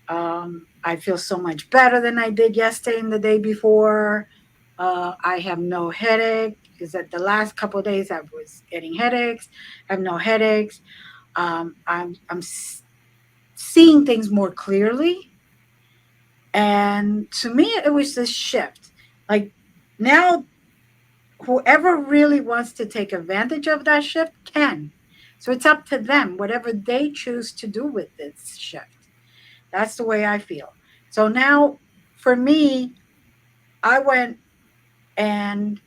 I feel so much better than I did yesterday and the day before. I have no headache because at the last couple of days I was getting headaches. I have no headaches. I'm seeing things more clearly, and to me, it was this shift. Like now, whoever really wants to take advantage of that shift can. So it's up to them, whatever they choose to do with this shift. That's the way I feel. So now, for me, I went and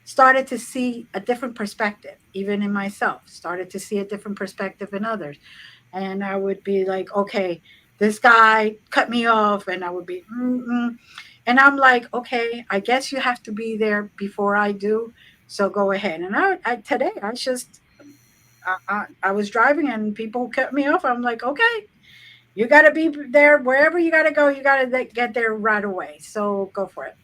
started to see a different perspective, even in myself, started to see a different perspective in others. And I would be like, okay, this guy cut me off, and I would be, mm-mm. And I'm like, okay, I guess you have to be there before I do. So go ahead. And today, I just, I was driving and people cut me off. I'm like, okay, you got to be there wherever you got to go. You got to get there right away. So go for it.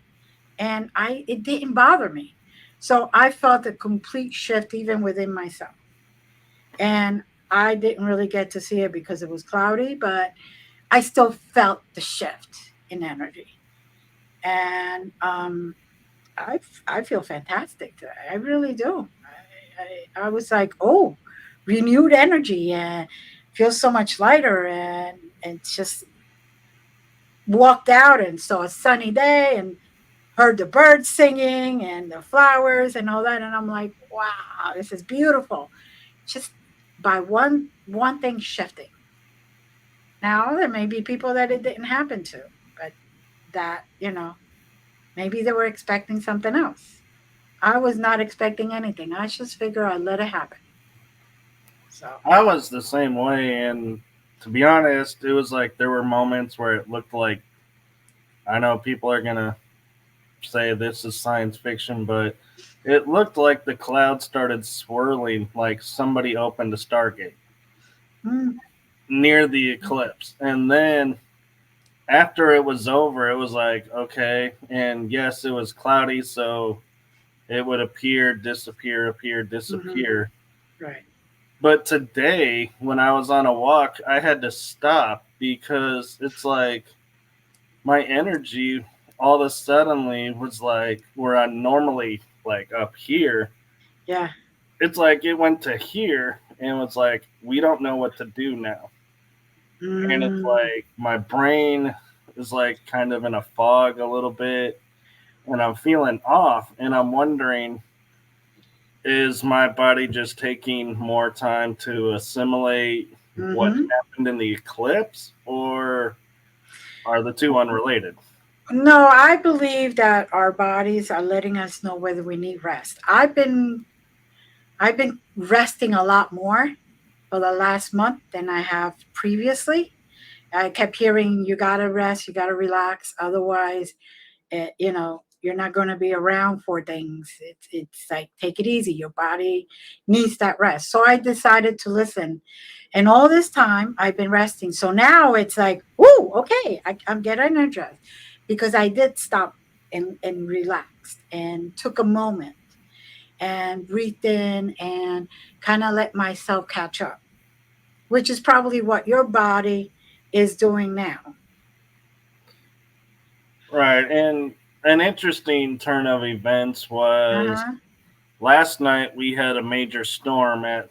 And it didn't bother me. So I felt a complete shift even within myself. And I didn't really get to see it because it was cloudy, but I still felt the shift in energy. And I feel fantastic today. I really do. I was like, oh, renewed energy and feel so much lighter, and just walked out and saw a sunny day and heard the birds singing and the flowers and all that, and I'm like, wow, this is beautiful. Just by one thing shifting. Now there may be people that it didn't happen to, but that, maybe they were expecting something else. I was not expecting anything. I just figure I let it happen. So I was the same way, and to be honest, it was like there were moments where it looked like, I know people are gonna say this is science fiction, but it looked like the clouds started swirling like somebody opened a Stargate mm, near the eclipse. And then after it was over, it was like, okay, and yes, it was cloudy, so it would appear, disappear, appear, hmm disappear. right. But today, when I was on a walk, I had to stop because it's like my energy all of a suddenly was like where I normally like up here. Yeah. It's like it went to here and was like, we don't know what to do now. And it's Mm, like my brain is like kind of in a fog a little bit, and I'm feeling off, and I'm wondering, is my body just taking more time to assimilate what hmm happened in the eclipse, or are the two unrelated? No, I believe that our bodies are letting us know whether we need rest. I've been resting a lot more for the last month than I have previously. I kept hearing, you gotta rest, you gotta relax, otherwise, you're not going to be around for things. It's like, take it easy. Your body needs that rest. So I decided to listen, and all this time I've been resting. So now it's like, ooh, okay, I'm getting energized because I did stop and relaxed and took a moment and breathed in and kind of let myself catch up, which is probably what your body is doing now. Right. And an interesting turn of events Uh was huh. last night we had a major storm at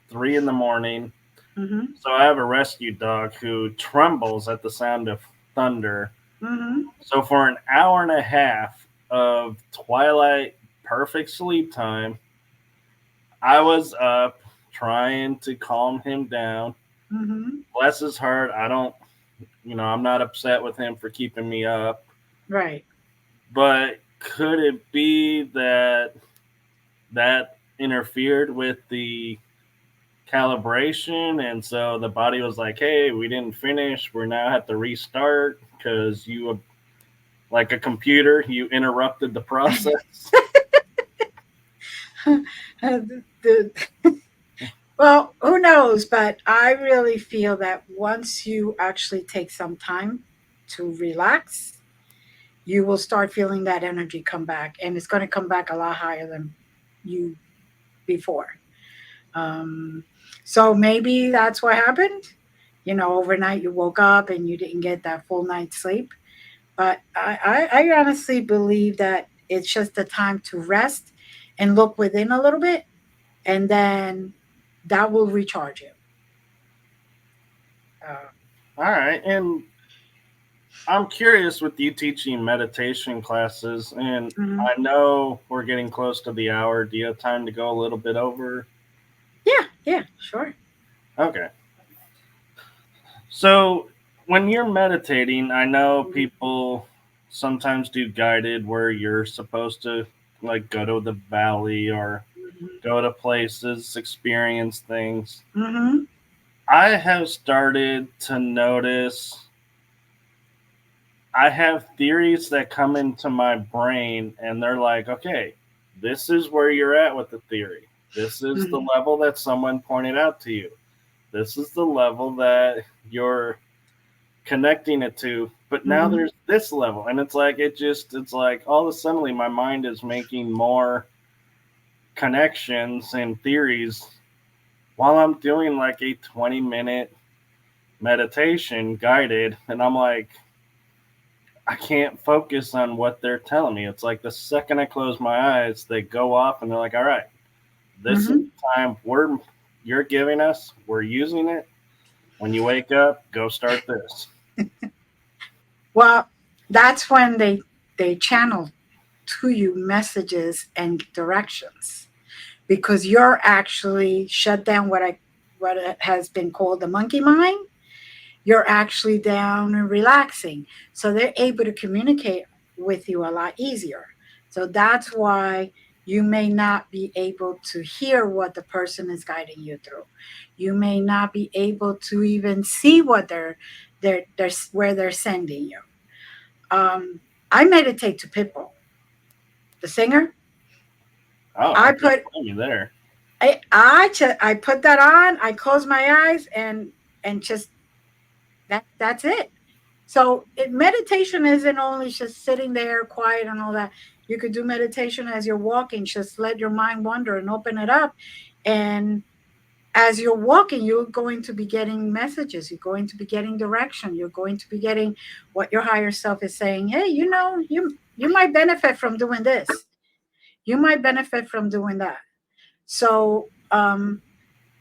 3 in the morning. Mm So I have a rescue dog who trembles at the sound of thunder. hmm. Mm hmm. So for an hour and a half of twilight, perfect sleep time, I was up trying to calm him down. Mm hmm. Bless his heart, I don't, I'm not upset with him for keeping me up. Right. But could it be that that interfered with the calibration, and so the body was like, hey, we didn't finish, we're now have to restart because you Like a computer, you interrupted the process. The- well, who knows? But I really feel that once you actually take some time to relax, you will start feeling that energy come back, and it's going to come back a lot higher than you before. Um, so maybe that's what happened. You know, overnight you woke up and you didn't get that full night's sleep. But I honestly believe that it's just the time to rest and look within a little bit, and then that will recharge you. Uh, All right, and I'm curious with you teaching meditation classes, and mhm. I know we're getting close to the hour. Do you have time to go a little bit over? Yeah, yeah, sure. Okay. So, when you're meditating, I know Mhm, people sometimes do guided where you're supposed to like go to the valley or mhm, go to places, experience things. mhm, I have started to notice I have theories that come into my brain and they're like, okay, this is where you're at with the theory. This is the mhm, level that someone pointed out to you. This is the level that you're connecting it to. But now mhm, there's this level. And it's like all of a sudden my mind is making more connections and theories while I'm doing like a 20-minute meditation guided. And I'm like, I can't focus on what they're telling me. It's like the second I close my eyes, they go off and they're like, all right, this is mhm. the time you're giving us. We're using it. When you wake up, go start this. Well, that's when they channel to you messages and directions, because you're actually shut down what has been called the monkey mind. You're actually down and relaxing, so they're able to communicate with you a lot easier. So that's why you may not be able to hear what the person is guiding you through. You may not be able to even see what they're where they're sending you. I meditate to Pitbull, the singer. Oh, I I can't put blame you there. I put that on. I close my eyes and just that's it. So meditation isn't only just sitting there quiet and all that. You could do meditation as you're walking. Just let your mind wander and open it up. And as you're walking, you're going to be getting messages. You're going to be getting direction. You're going to be getting what your higher self is saying. Hey, you know, you might benefit from doing this. You might benefit from doing that. So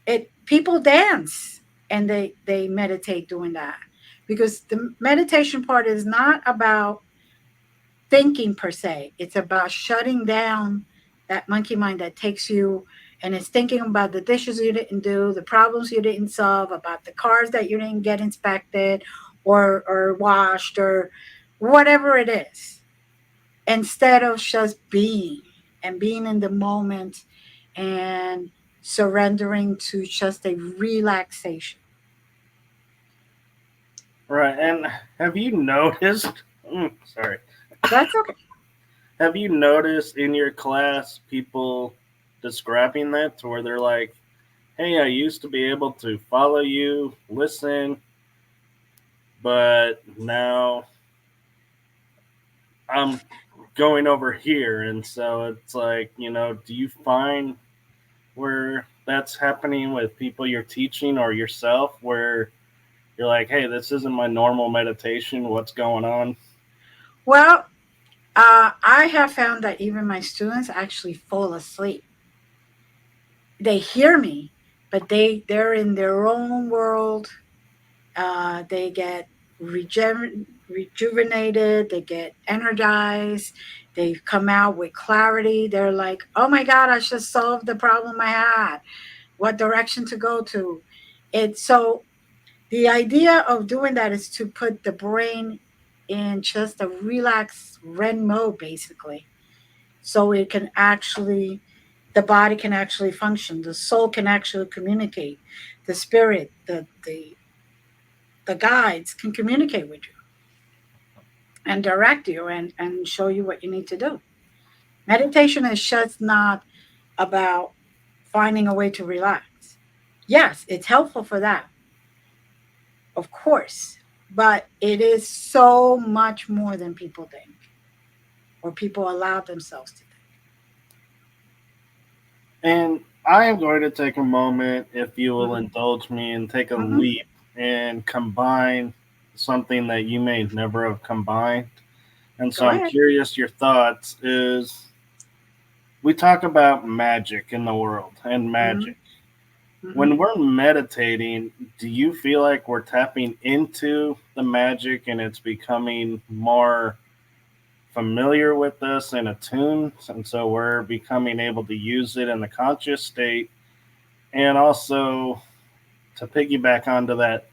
it people dance and they meditate doing that, because the meditation part is not about thinking per se. It's about shutting down that monkey mind that takes you and it's thinking about the dishes you didn't do, the problems you didn't solve, about the cars that you didn't get inspected or washed or whatever it is, instead of just being and being in the moment and surrendering to just a relaxation. Right. And have you noticed? Sorry. That's okay. Have you noticed in your class people describing that to where they're like, hey, I used to be able to follow you, listen, but now I'm going over here. And so it's like, do you find where that's happening with people you're teaching or yourself where you're like, hey, this isn't my normal meditation. What's going on? Well, I have found that even my students actually fall asleep. They hear me, but they're in their own world. They get rejuvenated. They get energized. They come out with clarity. They're like, "Oh my God, I just solved the problem I had. What direction to go to?" It's so the idea of doing that is to put the brain in just a relaxed REM mode, basically, so it can actually the body can actually function, the soul can actually communicate, the spirit, the guides can communicate with you. and direct you and show you what you need to do. Meditation is just not about finding a way to relax. Yes, it's helpful for that, of course, but it is so much more than people think or people allow themselves to think. And I am going to take a moment, if you will Hmm. indulge me, and take a Hmm. leap and combine something that you may never have combined. And so Go I'm ahead. curious your thoughts is we talk about magic in the world and Hmm. magic. Hmm. When we're meditating, do you feel like we're tapping into the magic and it's becoming more familiar with us and attuned? And so we're becoming able to use it in the conscious state. And also, to piggyback onto that,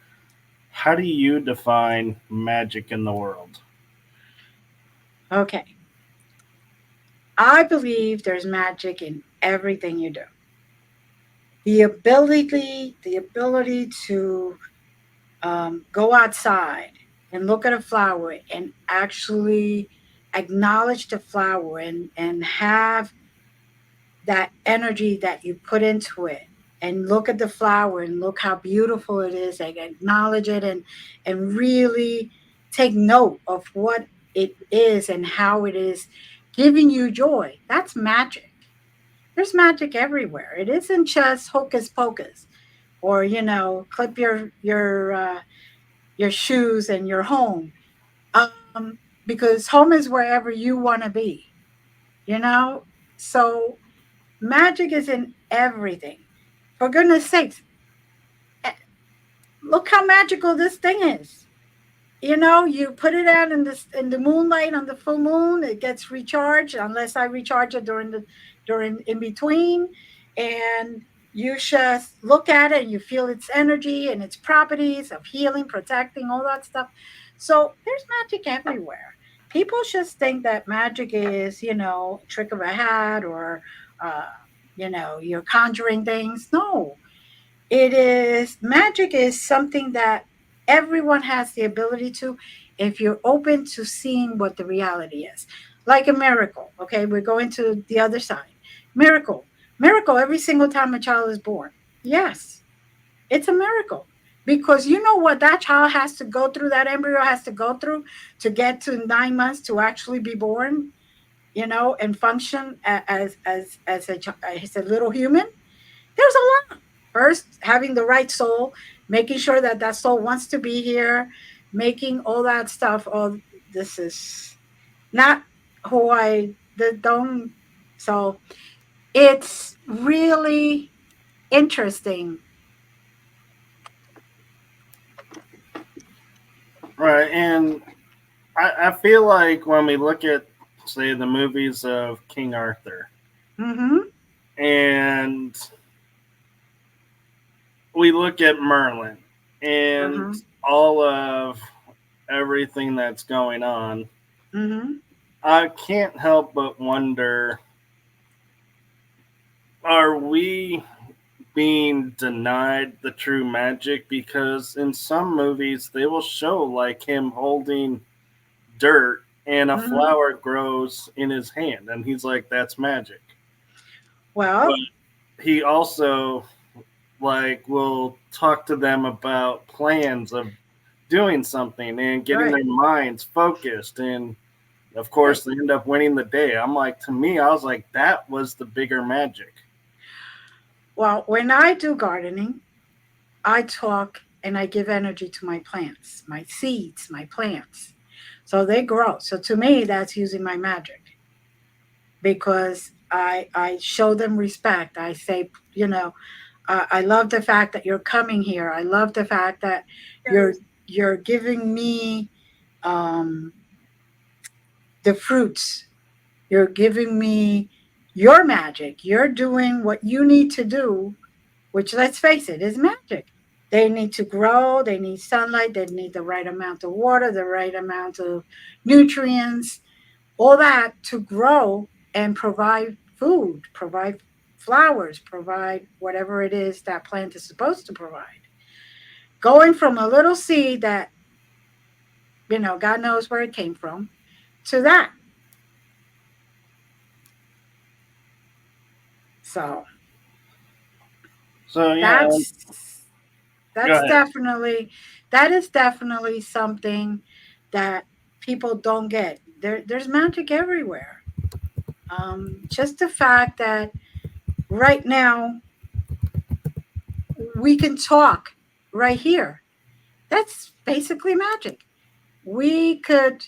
how do you define magic in the world? Okay. I believe there's magic in everything you do. The ability to go outside and look at a flower and actually acknowledge the flower and have that energy that you put into it and look at the flower and look how beautiful it is and acknowledge it and really take note of what it is and how it is giving you joy. That's magic. There's magic everywhere. It isn't just hocus pocus or clip your shoes and your home. um because home is wherever you want to be, you know so magic is in everything. For goodness sakes, eh, look how magical this thing is. You put it out in the moonlight on the full moon, it gets recharged unless I recharge it during in between. And you just look at it and you feel its energy and its properties of healing, protecting, all that stuff. So there's magic everywhere. People just think that magic is, a trick of a hat or uh, you're conjuring things. No, it is magic is something that everyone has the ability to, if you're open to seeing what the reality is. Like a miracle. Okay, we're going to the other side. Miracle every single time a child is born. Yes, it's a miracle. Because you know what that child has to go through, that embryo has to go through to get to 9 months to actually be born, and function as a little human. There's a lot. First, having the right soul, making sure that that soul wants to be here, making all that stuff. Oh, this is not who don't. So it's really interesting. Right. And I feel like when we look at, say, the movies of King Arthur, Mm-hmm. and we look at Merlin and Uh-huh. all of everything that's going on, Mm-hmm. I can't help but wonder, are we being denied the true magic? Because in some movies, they will show like him holding dirt and a Mm-hmm. flower grows in his hand, and he's like, that's magic. But Well, he also like will talk to them about plans of doing something and getting right, their minds focused, and of right. course they end up winning the day. I'm like, to me, I was like, that was the bigger magic. Well, when I do gardening, I talk and I give energy to my plants, my seeds, my plants. So they grow. So to me, that's using my magic because I show them respect. I say, I love the fact that you're coming here. I love the fact that you're giving me um, the fruits. You're giving me your magic. You're doing what you need to do, which, let's face it, is magic. They need to grow, they need sunlight, they need the right amount of water, the right amount of nutrients, all that to grow and provide food, provide flowers, provide whatever it is that plant is supposed to provide. Going from a little seed that God knows where it came from, to that. So So yeah, that's go that's ahead. definitely that is definitely something that people don't get. There's magic everywhere. Just the fact that right now we can talk right here. That's basically magic. We could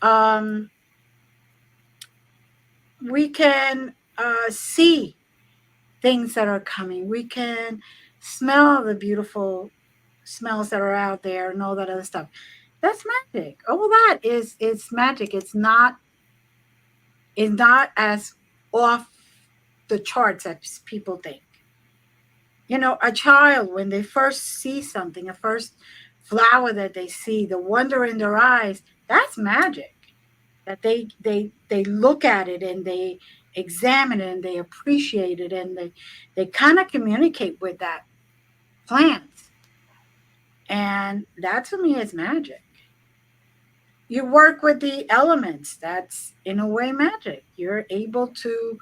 um, we can see things that are coming. We can smell the beautiful smells that are out there and all that other stuff. That's magic. All that is it's magic. It's not as off the charts as people think. A child, when they first see something, a first flower that they see, the wonder in their eyes, that's magic. That they look at it and they examine it and they appreciate it and they kind of communicate with that plant. And that to me is magic. You work with the elements. That's in a way magic. You're able to,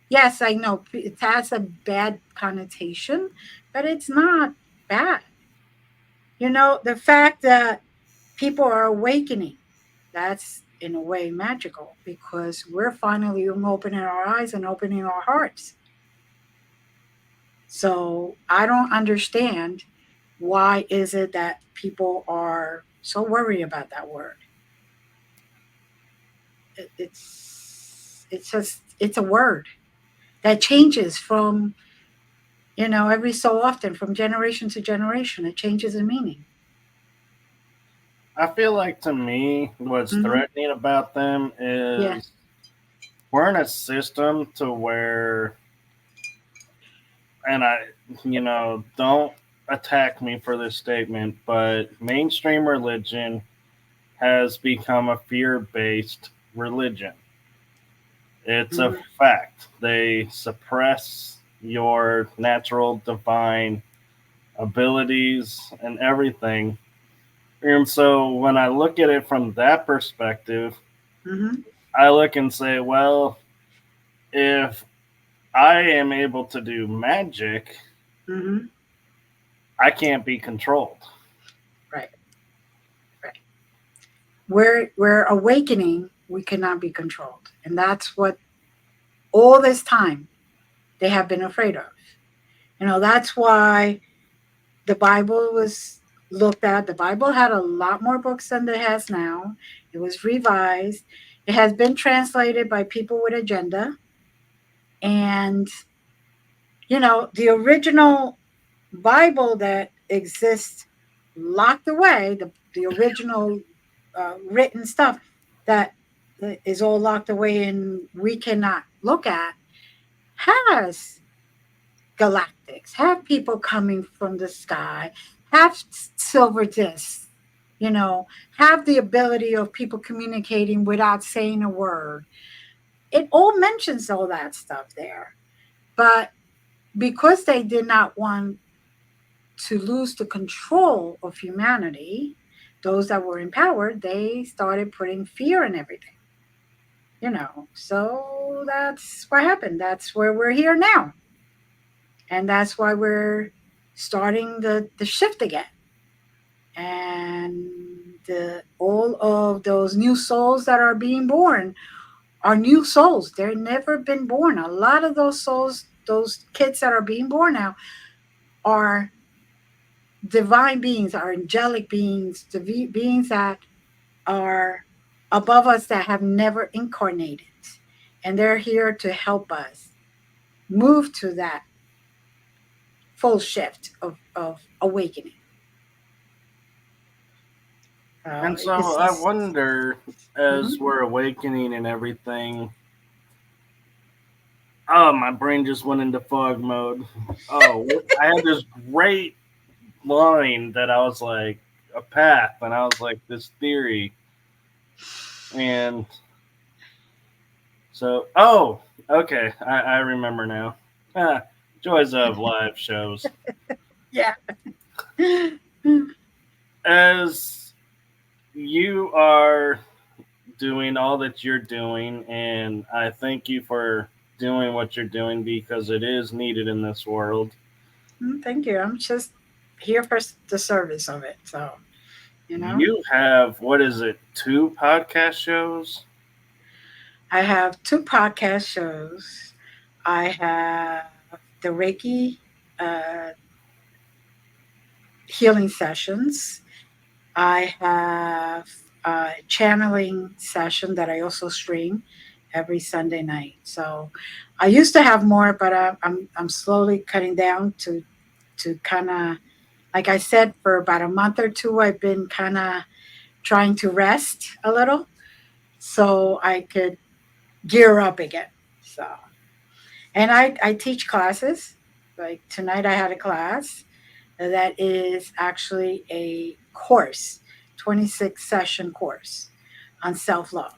yes, I know it has a bad connotation, but it's not bad. The fact that people are awakening, that's in a way magical because we're finally opening our eyes and opening our hearts. So I don't understand why is it that people are so worried about that word. It's just it's a word that changes from every so often from generation to generation. It changes in meaning. I feel like to me, what's Hmm. threatening about them Yeah. is we're in a system to where, and don't attack me for this statement, but mainstream religion has become a fear based religion. It's a Hmm. fact. They suppress your natural divine abilities and everything. And so when I look at it from that perspective, Hmm. I look and say, well, if I am able to do magic, Hmm. I can't be controlled. Right. Right. We're awakening. We cannot be controlled, and that's what all this time they have been afraid of. That's why the Bible was looked at. The Bible had a lot more books than it has now. It was revised. It has been translated by people with agenda. And, the original Bible that exists locked away, the original written stuff that is all locked away and we cannot look at, has galactics, have people coming from the sky, have silver discs, you know, have the ability of people communicating without saying a word. It all mentions all that stuff there. But because they did not want to lose the control of humanity, those that were in power, they started putting fear in everything. So that's what happened. That's where we're here now. And that's why we're starting the shift again. And all of those new souls that are being born are new souls. They've never been born. A lot of those souls, those kids that are being born now, are divine beings, are angelic beings, beings that are above us that have never incarnated. And they're here to help us move to that full shift of awakening. And so It's I just. wonder, as Mhm. we're awakening and everything, oh, my brain just went into fog mode. Oh, I had this great line that I was like, a path, and I was like, this theory. And so, oh, okay, I remember now. Ah, joys of live shows. Yeah. As you are doing all that you're doing, and I thank you for doing what you're doing because it is needed in this world. Thank you. I'm just here for the service of it. So, you know, You have, what is it, two podcast shows? I have two podcast shows. I have the Reiki uh, healing sessions. I have a channeling session that I also stream every Sunday night. So I used to have more, but I'm slowly cutting down to kind of, like I said, for about a month or two, I've been kind of trying to rest a little so I could gear up again. So, and I teach classes. Like tonight, I had a class that is actually a course, 26 session course on self love.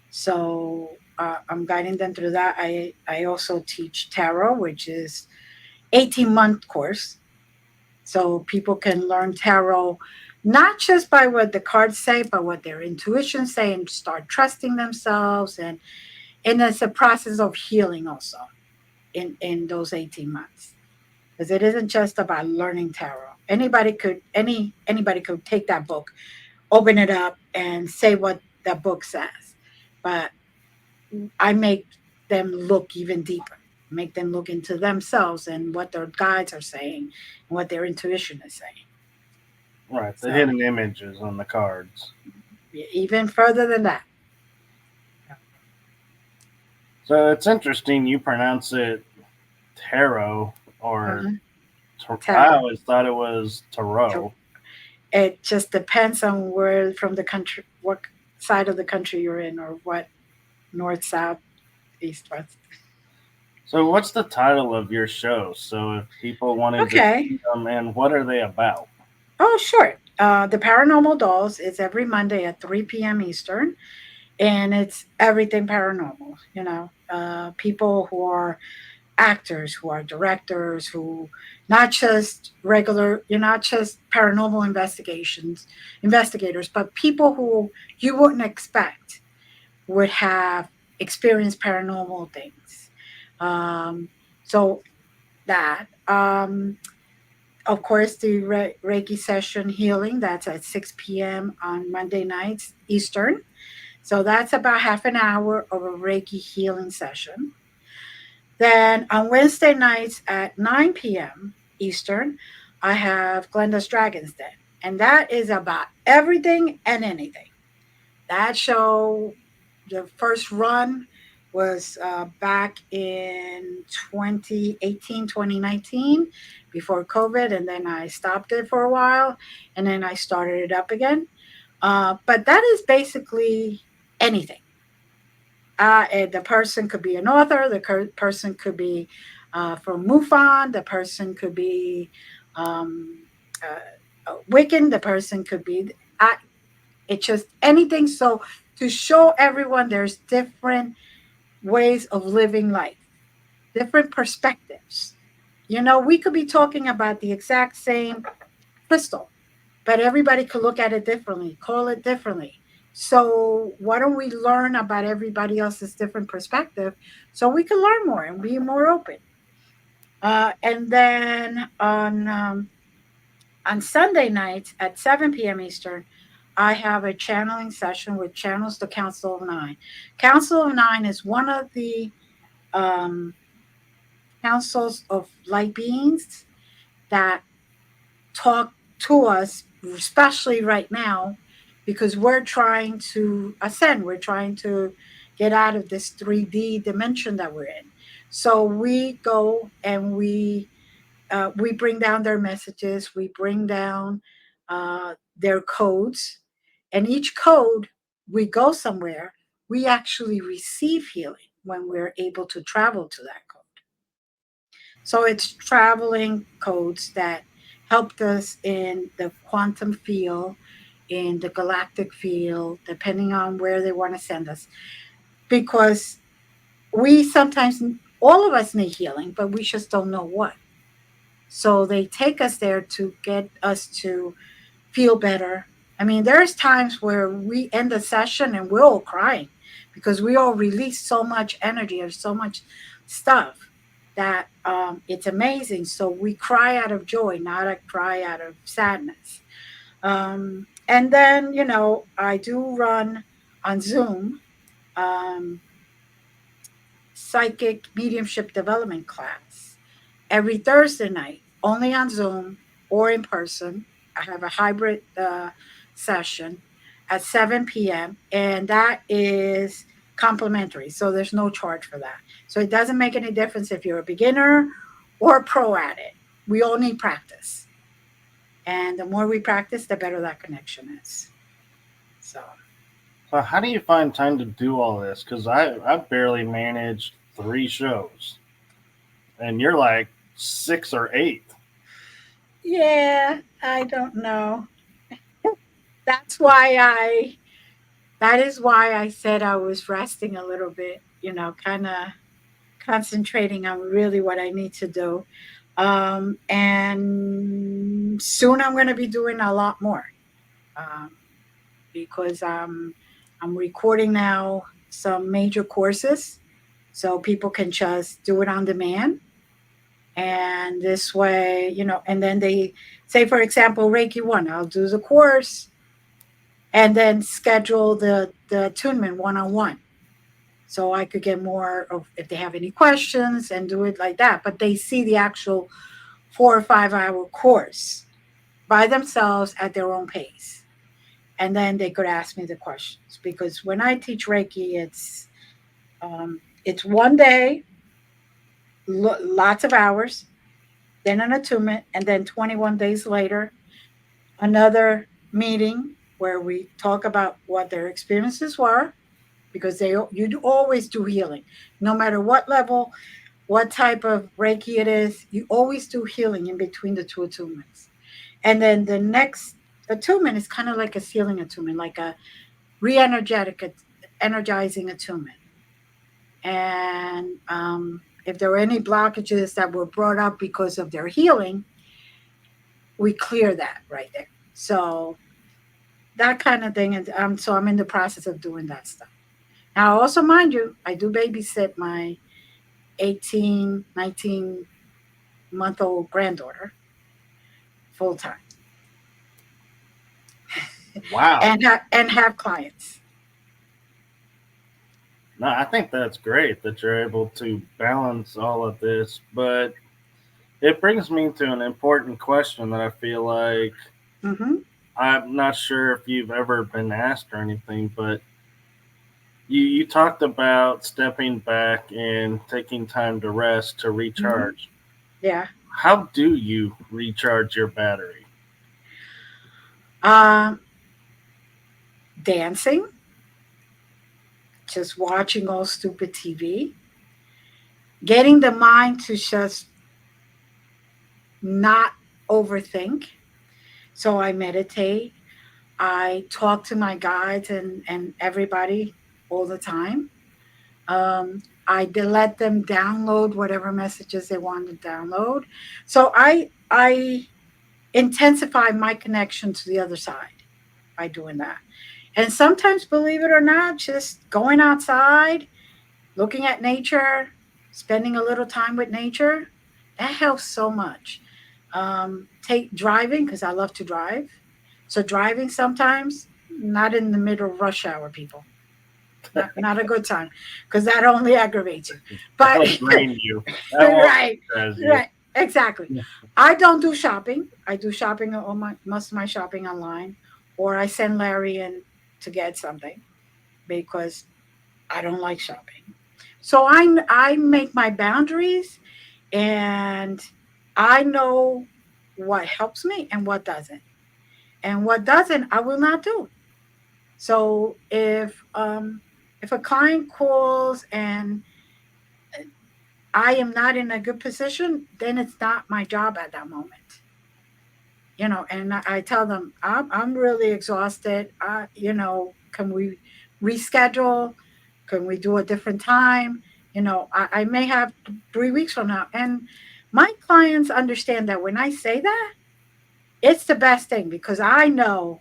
So I'm guiding them through that. I also teach tarot, which is 18-month course. So people can learn tarot not just by what the cards say, but what their intuition say and start trusting themselves. And it's a process of healing also in those 18 months. Because it isn't just about learning tarot. Anybody could take that book, open it up, and say what that book says. But I make them look even deeper, make them look into themselves and what their guides are saying and what their intuition is saying. Right, the So hidden images on the cards. even further than that. So it's interesting you pronounce it tarot or Mhm. I Tarot. always thought it was So tarot. it just depends on where from the country, what side of the country you're in, or what north, south, east, west. So what's the title of your show? So if people wanted to Okay. see them, and what are they about? Oh, sure. The Paranormal Dolls is every Monday at 3 p.m. Eastern, and it's everything paranormal. People who are actors, who are directors, who not just regular, you're not just paranormal investigators, but people who you wouldn't expect would have experienced paranormal things. Um, so that. Of course, the Reiki session healing, that's at 6 p.m. on Monday nights Eastern. So that's about half an hour of a Reiki healing session. Then on Wednesday nights at 9 p.m. Eastern, I have Glenda's Dragon's Den. And that is about everything and anything. That show, the first run was back in 2018, 2019, before COVID. And then I stopped it for a while and then I started it up again. But that is basically anything. The person could be an author, the person could be from MUFON, the person could be Wiccan, the person could be. It's just anything. So to show everyone there's different ways of living life, different perspectives. We could be talking about the exact same crystal, but everybody could look at it differently, call it differently. So why don't we learn about everybody else's different perspective so we can learn more and be more open? And then on Sunday nights at 7 p.m. Eastern, I have a channeling session which channels the Council of Nine. Council of Nine is one of the um, councils of light beings that talk to us, especially right now, because we're trying to ascend. We're trying to get out of this 3D dimension that we're in. So we go and we bring down their messages. We bring down their codes, and each code we go somewhere. We actually receive healing when we're able to travel to that code. So it's traveling codes that helped us in the quantum field, in the galactic field, depending on where they want to send us. Because we sometimes, all of us need healing, but we just don't know what. So they take us there to get us to feel better, I mean, there's times where we end a session and we're all crying because we all release so much energy or so much stuff that it's amazing. So we cry out of joy, not a cry out of sadness. And then, I do run on Zoom um, psychic mediumship development class every Thursday night, only on Zoom or in person. I have a hybrid session at 7 p.m., and that is complimentary. So there's no charge for that. So it doesn't make any difference if you're a beginner or a pro at it. We all need practice. And the more we practice, the better that connection is. So, So how do you find time to do all this? Because I barely managed 3 shows, and you're like 6 or 8. yeah, I don't know. That's why that is why I said I was resting a little bit, kind of concentrating on really what I need to do. And soon I'm going to be doing a lot more um, because I'm recording now some major courses so people can just do it on demand. And this way, and then they say, for example, Reiki 1, I'll do the course and then schedule the attunement one on one. So I could get more of if they have any questions and do it like that. But they see the actual 4 or 5 hour course by themselves at their own pace. And then they could ask me the questions. Because when I teach Reiki, it's one day, lots of hours, then an attunement, and then 21 days later, another meeting where we talk about what their experiences were because you always do healing, no matter what level, what type of Reiki it is. You always do healing in between the two attunements, and then the next attunement is kind of like a sealing attunement, like a re-energetic, energizing attunement. And if there were any blockages that were brought up because of their healing, we clear that right there. So that kind of thing, and so I'm in the process of doing that stuff. Now, also, mind you, I do babysit my 18, 19-month-old granddaughter full time Wow. and have clients. No, I think that's great that you're able to balance all of this, but it brings me to an important question that I feel like Hmm. I'm not sure if you've ever been asked or anything, but you talked about stepping back and taking time to rest to Hmm. recharge. Yeah. How do you recharge your battery? Um, Dancing, just watching all stupid TV, getting the mind to just not overthink. So I meditate. I talk to my guides and everybody all the time. I let them download whatever messages they want to download. So I intensify my connection to the other side by doing that. And sometimes, believe it or not, just going outside, looking at nature, spending a little time with nature, that helps so much. Take driving because I love to drive. So driving sometimes, not in the middle of rush hour, people. Not a good time because that only aggravates you. But That'll drain you. That won't right, energize you. right, exactly. I don't do shopping. I do shopping on my most of my shopping online, or I send Larry in to get something because I don't like shopping. So I make my boundaries, and I know what helps me and what doesn't, and what doesn't I will not do. So if a client calls and I am not in a good position, then it's not my job at that moment. And I tell them I'm really exhausted. Can we reschedule? Can we do a different time? I may have 3 weeks from now. And my clients understand that when I say that, it's the best thing because I know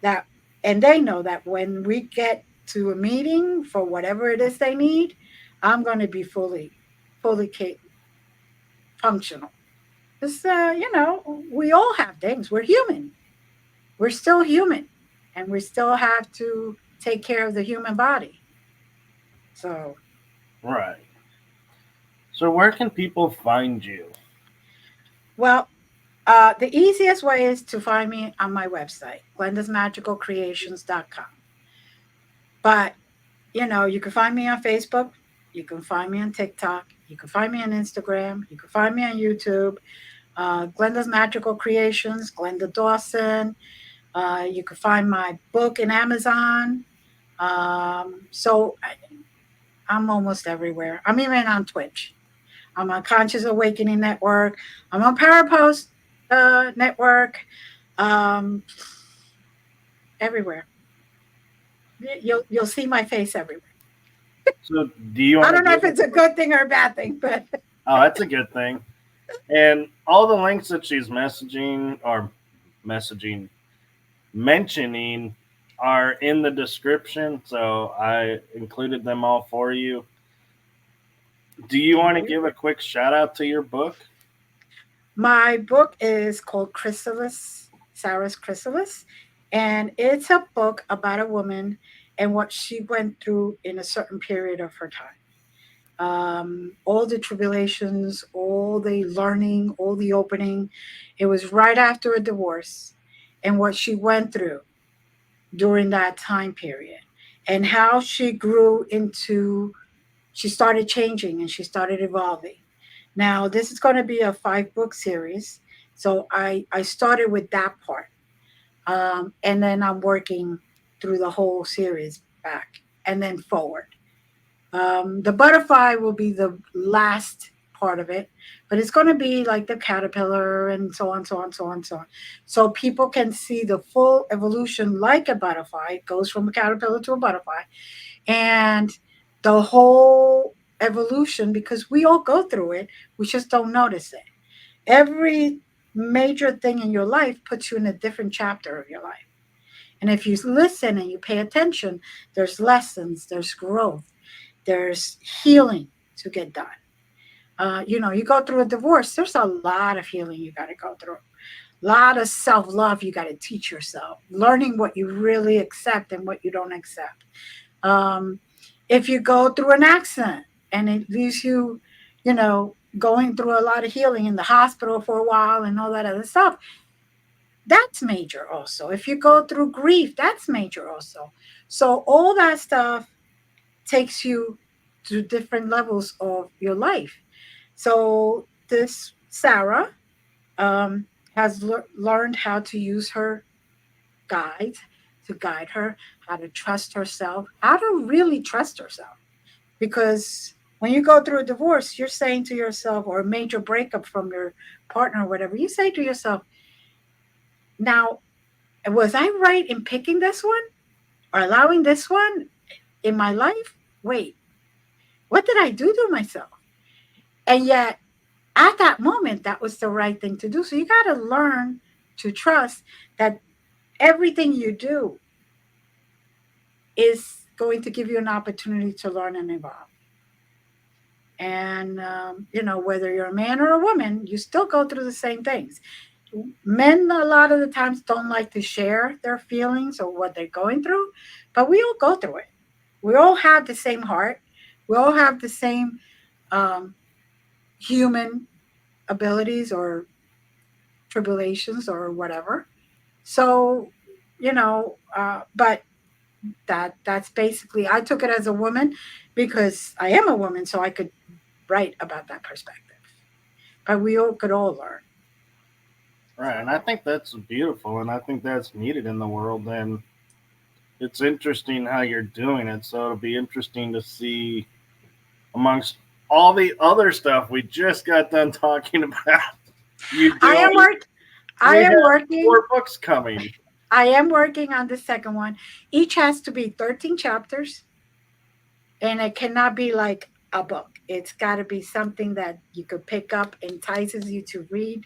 that, and they know that when we get to a meeting for whatever it is they need, I'm going to be fully functional. Because, we all have things. We're human. We're still human, and we still have to take care of the human body. So, Right. So where can people find you? well, the easiest way is to find me on my website, glendasmagicalcreations.com. But, you can find me on Facebook. You can find me on TikTok. You can find me on Instagram. You can find me on YouTube. Glenda's Magical Creations, Glenda Dawson. You can find my book in Amazon. So I'm almost everywhere. I'm even on Twitch. I'm on Conscious Awakening Network. I'm on Parapost Network. Um, Everywhere. You'll see my face everywhere. So do you I want to don't know give if a it's a quick? good thing or a bad thing, but Oh, that's a good thing. And all the links that she's messaging, mentioning are in the description. So I included them all for you. Do you want thank to you. give a quick shout out to your book? My book is called Chrysalis, Sarah's Chrysalis, and it's a book about a woman and what she went through in a certain period of her time. All the tribulations, all the learning, all the opening. It was right after a divorce, and what she went through during that time period, and how she grew into, she started changing and she started evolving. Now, this is going to be a 5 book series. So I started with that part. And then I'm working through the whole series back and then forward. The butterfly will be the last part of it, but it's going to be like the caterpillar and so on, so on, so on, so on. So people can see the full evolution like a butterfly. It goes from a caterpillar to a butterfly, and the whole evolution, because we all go through it, we just don't notice it. Every major thing in your life puts you in a different chapter of your life. And if you listen and you pay attention, there's lessons, there's growth, there's healing to get done. You go through a divorce, there's a lot of healing you got to go through. A lot of self love you got to teach yourself, learning what you really accept and what you don't accept. Um, if you go through an accident and it leaves you, going through a lot of healing in the hospital for a while and all that other stuff, that's major also. If you go through grief, that's major also. So all that stuff takes you to different levels of your life. So this Sarah um, has learned how to use her guides to guide her, how to trust herself, how to really trust herself. Because when you go through a divorce, you're saying to yourself, or a major breakup from your partner or whatever, you say to yourself, now, was I right in picking this one or allowing this one in my life? Wait, what did I do to myself? And yet, at that moment, that was the right thing to do. So you got to learn to trust that everything you do is going to give you an opportunity to learn and evolve. And, whether you're a man or a woman, you still go through the same things. Men, a lot of the times, don't like to share their feelings or what they're going through, but we all go through it. We all have the same heart. We all have the same um, human abilities or tribulations or whatever. So, but that's basically, I took it as a woman because I am a woman, so I could write about that perspective. But we all could all learn. Right, and I think that's beautiful, and I think that's needed in the world. And it's interesting how you're doing it. So it'll be interesting to see amongst all the other stuff we just got done talking about. You I am doing? work. I We am have working. 4 books coming. I am working on the second one. Each has to be 13 chapters, and it cannot be like a book. It's got to be something that you could pick up, entices you to read,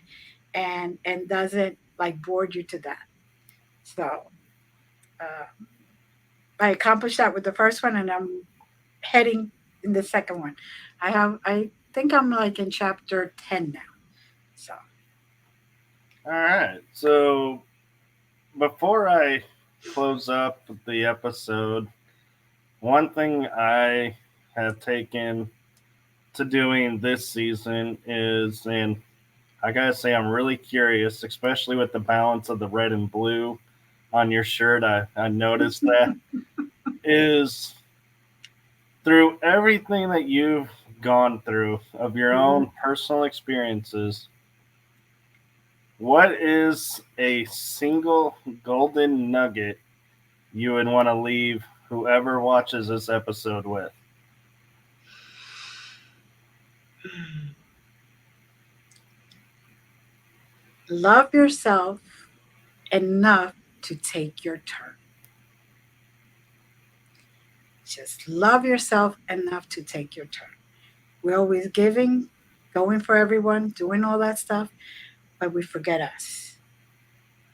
and doesn't like bored you to death. So Uh, I accomplished that with the first one, and I'm heading in the second one. I think I'm like in chapter 10 now. So, All right. So before I close up the episode, one thing I have taken to doing this season is, and I gotta say, I'm really curious, especially with the balance of the red and blue on your shirt. I noticed that is through everything that you've gone through of your mhm. own personal experiences, what is a single golden nugget you would want to leave whoever watches this episode with? Love yourself enough to take your turn. Just love yourself enough to take your turn. We're always giving, going for everyone, doing all that stuff, but we forget us.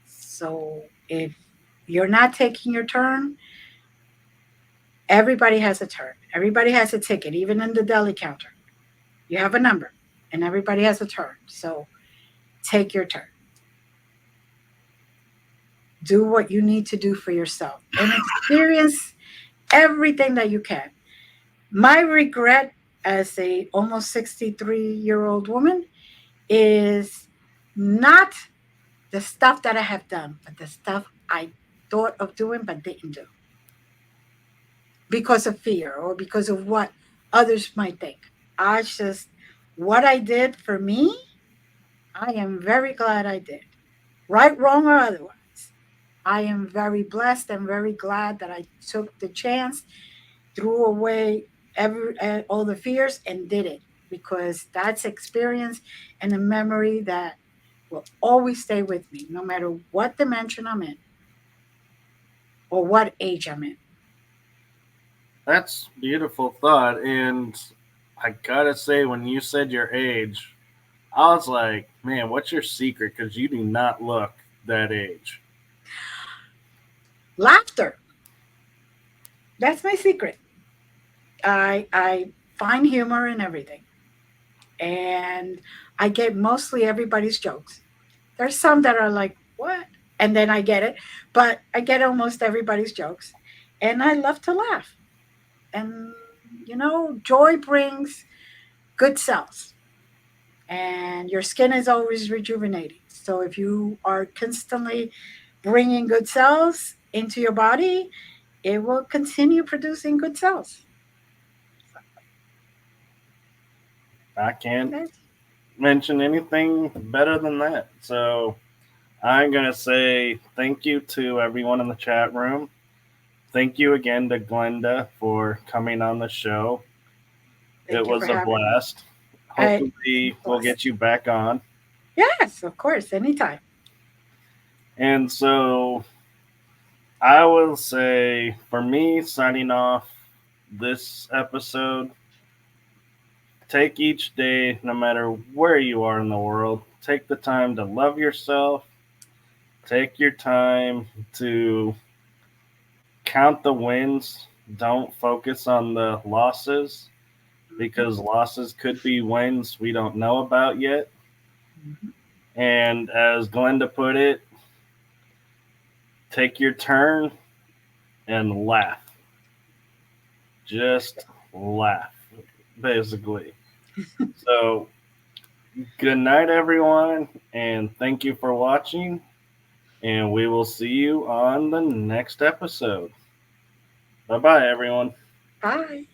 So if you're not taking your turn, everybody has a turn. Everybody has a ticket, even in the deli counter. You have a number, and everybody has a turn. So take your turn. Do what you need to do for yourself and experience everything that you can. My regret as a almost 63-year-old woman is not the stuff that I have done, but the stuff I thought of doing but didn't do because of fear or because of what others might think. I just, what I did for me, I am very glad I did. Right, wrong, or otherwise. I am very blessed and very glad that I took the chance, threw away all the fears, and did it because that's experience and a memory that will always stay with me, no matter what dimension I'm in or what age I'm in. That's beautiful thought. And I gotta say, when you said your age, I was like, man, what's your secret? Because you do not look that age. Laughter, that's my secret. I find humor in everything, and I get mostly everybody's jokes. There's some that are like, what? And then I get it, but I get almost everybody's jokes. And I love to laugh. And, joy brings good cells, and your skin is always rejuvenating. So if you are constantly bringing good cells into your body, it will continue producing good cells. I can't That's, mention anything better than that. So I'm going to say thank you to everyone in the chat room. Thank you again to Glenda for coming on the show. It thank you was for a having me. blast. I Hopefully, we'll blessed. get you back on. Yes, of course, anytime. And so I will say, for me, signing off this episode, take each day, no matter where you are in the world, take the time to love yourself. Take your time to count the wins. Don't focus on the losses Mhm, because losses could be wins we don't know about yet. mhm. And as Glenda put it, take your turn and laugh. Just laugh, basically. So, good night, everyone, and thank you for watching. And we will see you on the next episode. Bye bye, everyone. Bye.